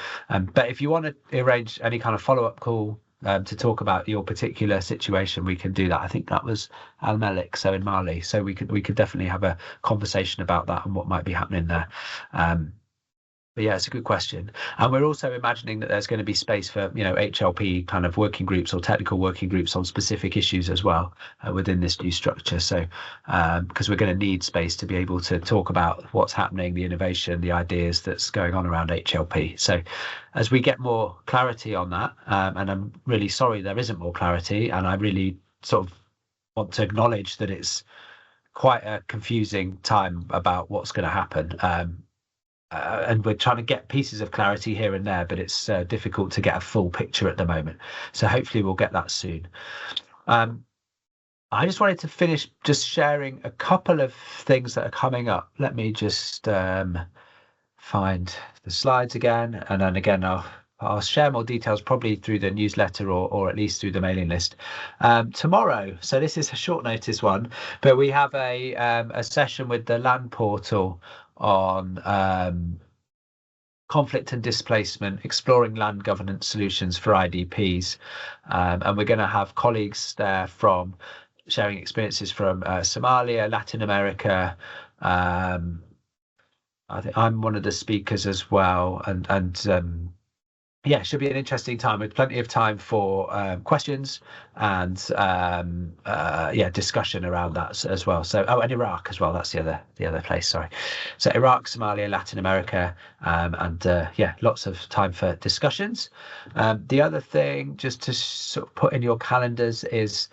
Speaker 1: But if you want to arrange any kind of follow-up call to talk about your particular situation, we can do that. I think that was Al Melik, so in Mali. So we could definitely have a conversation about that and what might be happening there. But yeah, it's a good question. And we're also imagining that there's going to be space for, HLP kind of working groups or technical working groups on specific issues as well within this new structure. So because we're going to need space to be able to talk about what's happening, the innovation, the ideas that's going on around HLP. So as we get more clarity on that, and I'm really sorry there isn't more clarity, and I really sort of want to acknowledge that it's quite a confusing time about what's going to happen. And we're trying to get pieces of clarity here and there, but it's difficult to get a full picture at the moment. So hopefully we'll get that soon. I just wanted to finish just sharing a couple of things that are coming up. Let me just find the slides again, and then again I'll share more details probably through the newsletter or at least through the mailing list tomorrow. So this is a short notice one, but we have a session with the Land Portal on conflict and displacement, exploring land governance solutions for IDPs. And we're going to have colleagues there from sharing experiences from Somalia, Latin America. I think I'm one of the speakers as well. And yeah, it should be an interesting time with plenty of time for questions and discussion around that as well. So and Iraq as well. That's the other place. Sorry. So Iraq, Somalia, Latin America, and lots of time for discussions. The other thing, just to sort of put in your calendars, is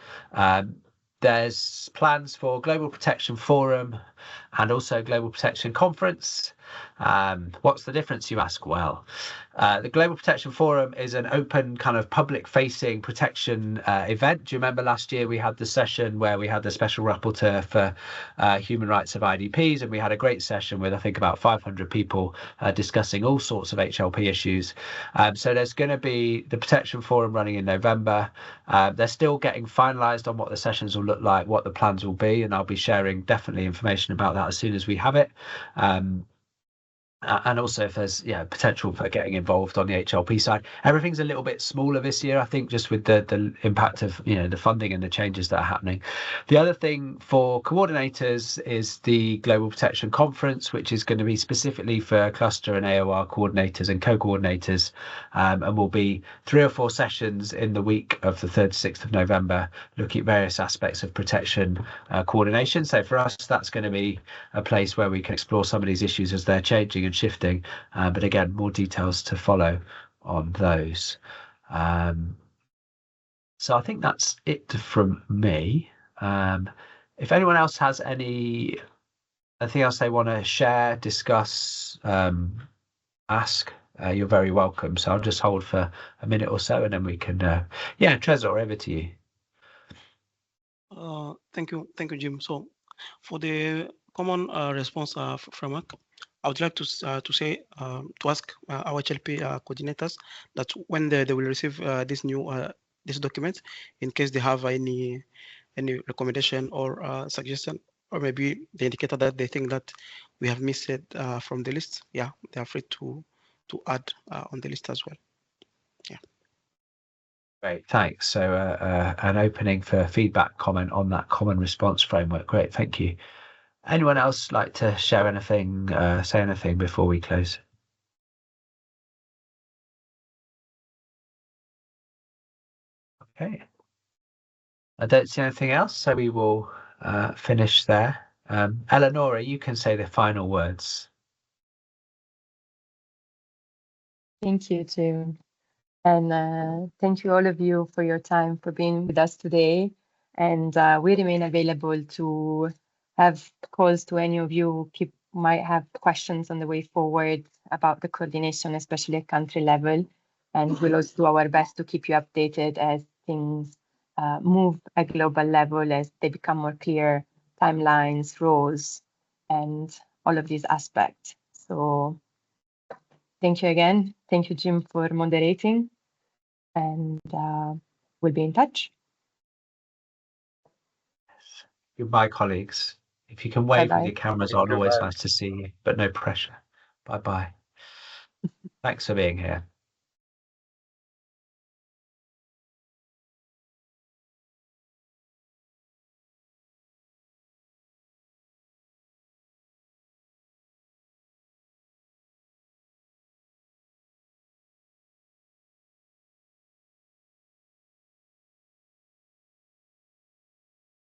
Speaker 1: there's plans for Global Protection Forum and also Global Protection Conference. What's the difference, you ask? Well, the Global Protection Forum is an open kind of public-facing protection event. Do you remember last year we had the session where we had the Special Rapporteur for Human Rights of IDPs, and we had a great session with, I think, about 500 people discussing all sorts of HLP issues. So there's going to be the Protection Forum running in November. They're still getting finalised on what the sessions will look like, what the plans will be, and I'll be sharing definitely information about that as soon as we have it. And also if there's potential for getting involved on the HLP side. Everything's a little bit smaller this year, I think, just with the impact of the funding and the changes that are happening. The other thing for coordinators is the Global Protection Conference, which is going to be specifically for cluster and AOR coordinators and co-coordinators, and will be 3 or 4 sessions in the week of the 3rd to 6th of November, looking at various aspects of protection coordination. So for us, that's going to be a place where we can explore some of these issues as they're changing and shifting, but again, more details to follow on those. So I think that's it from me. If anyone else has anything else they want to share, discuss, ask, you're very welcome. So I'll just hold for a minute or so, and then we can Trezor, over to you.
Speaker 2: Thank you, Jim. So for the common response framework, I would like to say to ask our HLP coordinators that when they will receive this document, in case they have any recommendation or suggestion, or maybe the indicator that they think that we have missed it from the list, they are free to add on the list as well.
Speaker 1: Great, thanks. So an opening for feedback, comment on that common response framework. Great, thank you. Anyone else like to share anything, say anything before we close? Okay. I don't see anything else, so we will finish there. Eleonora, you can say the final words.
Speaker 11: Thank you, Jim. And thank you all of you for your time, for being with us today. And we remain available to have calls to any of you who might have questions on the way forward about the coordination, especially at country level. And we'll also do our best to keep you updated as things move at global level, as they become more clear, timelines, roles, and all of these aspects. So thank you again. Thank you, Jim, for moderating. And we'll be in touch.
Speaker 1: Goodbye, colleagues. If you can wave
Speaker 11: Bye-bye.
Speaker 1: with your cameras on, always nice to see you, but no pressure. Bye-bye. Thanks for being here.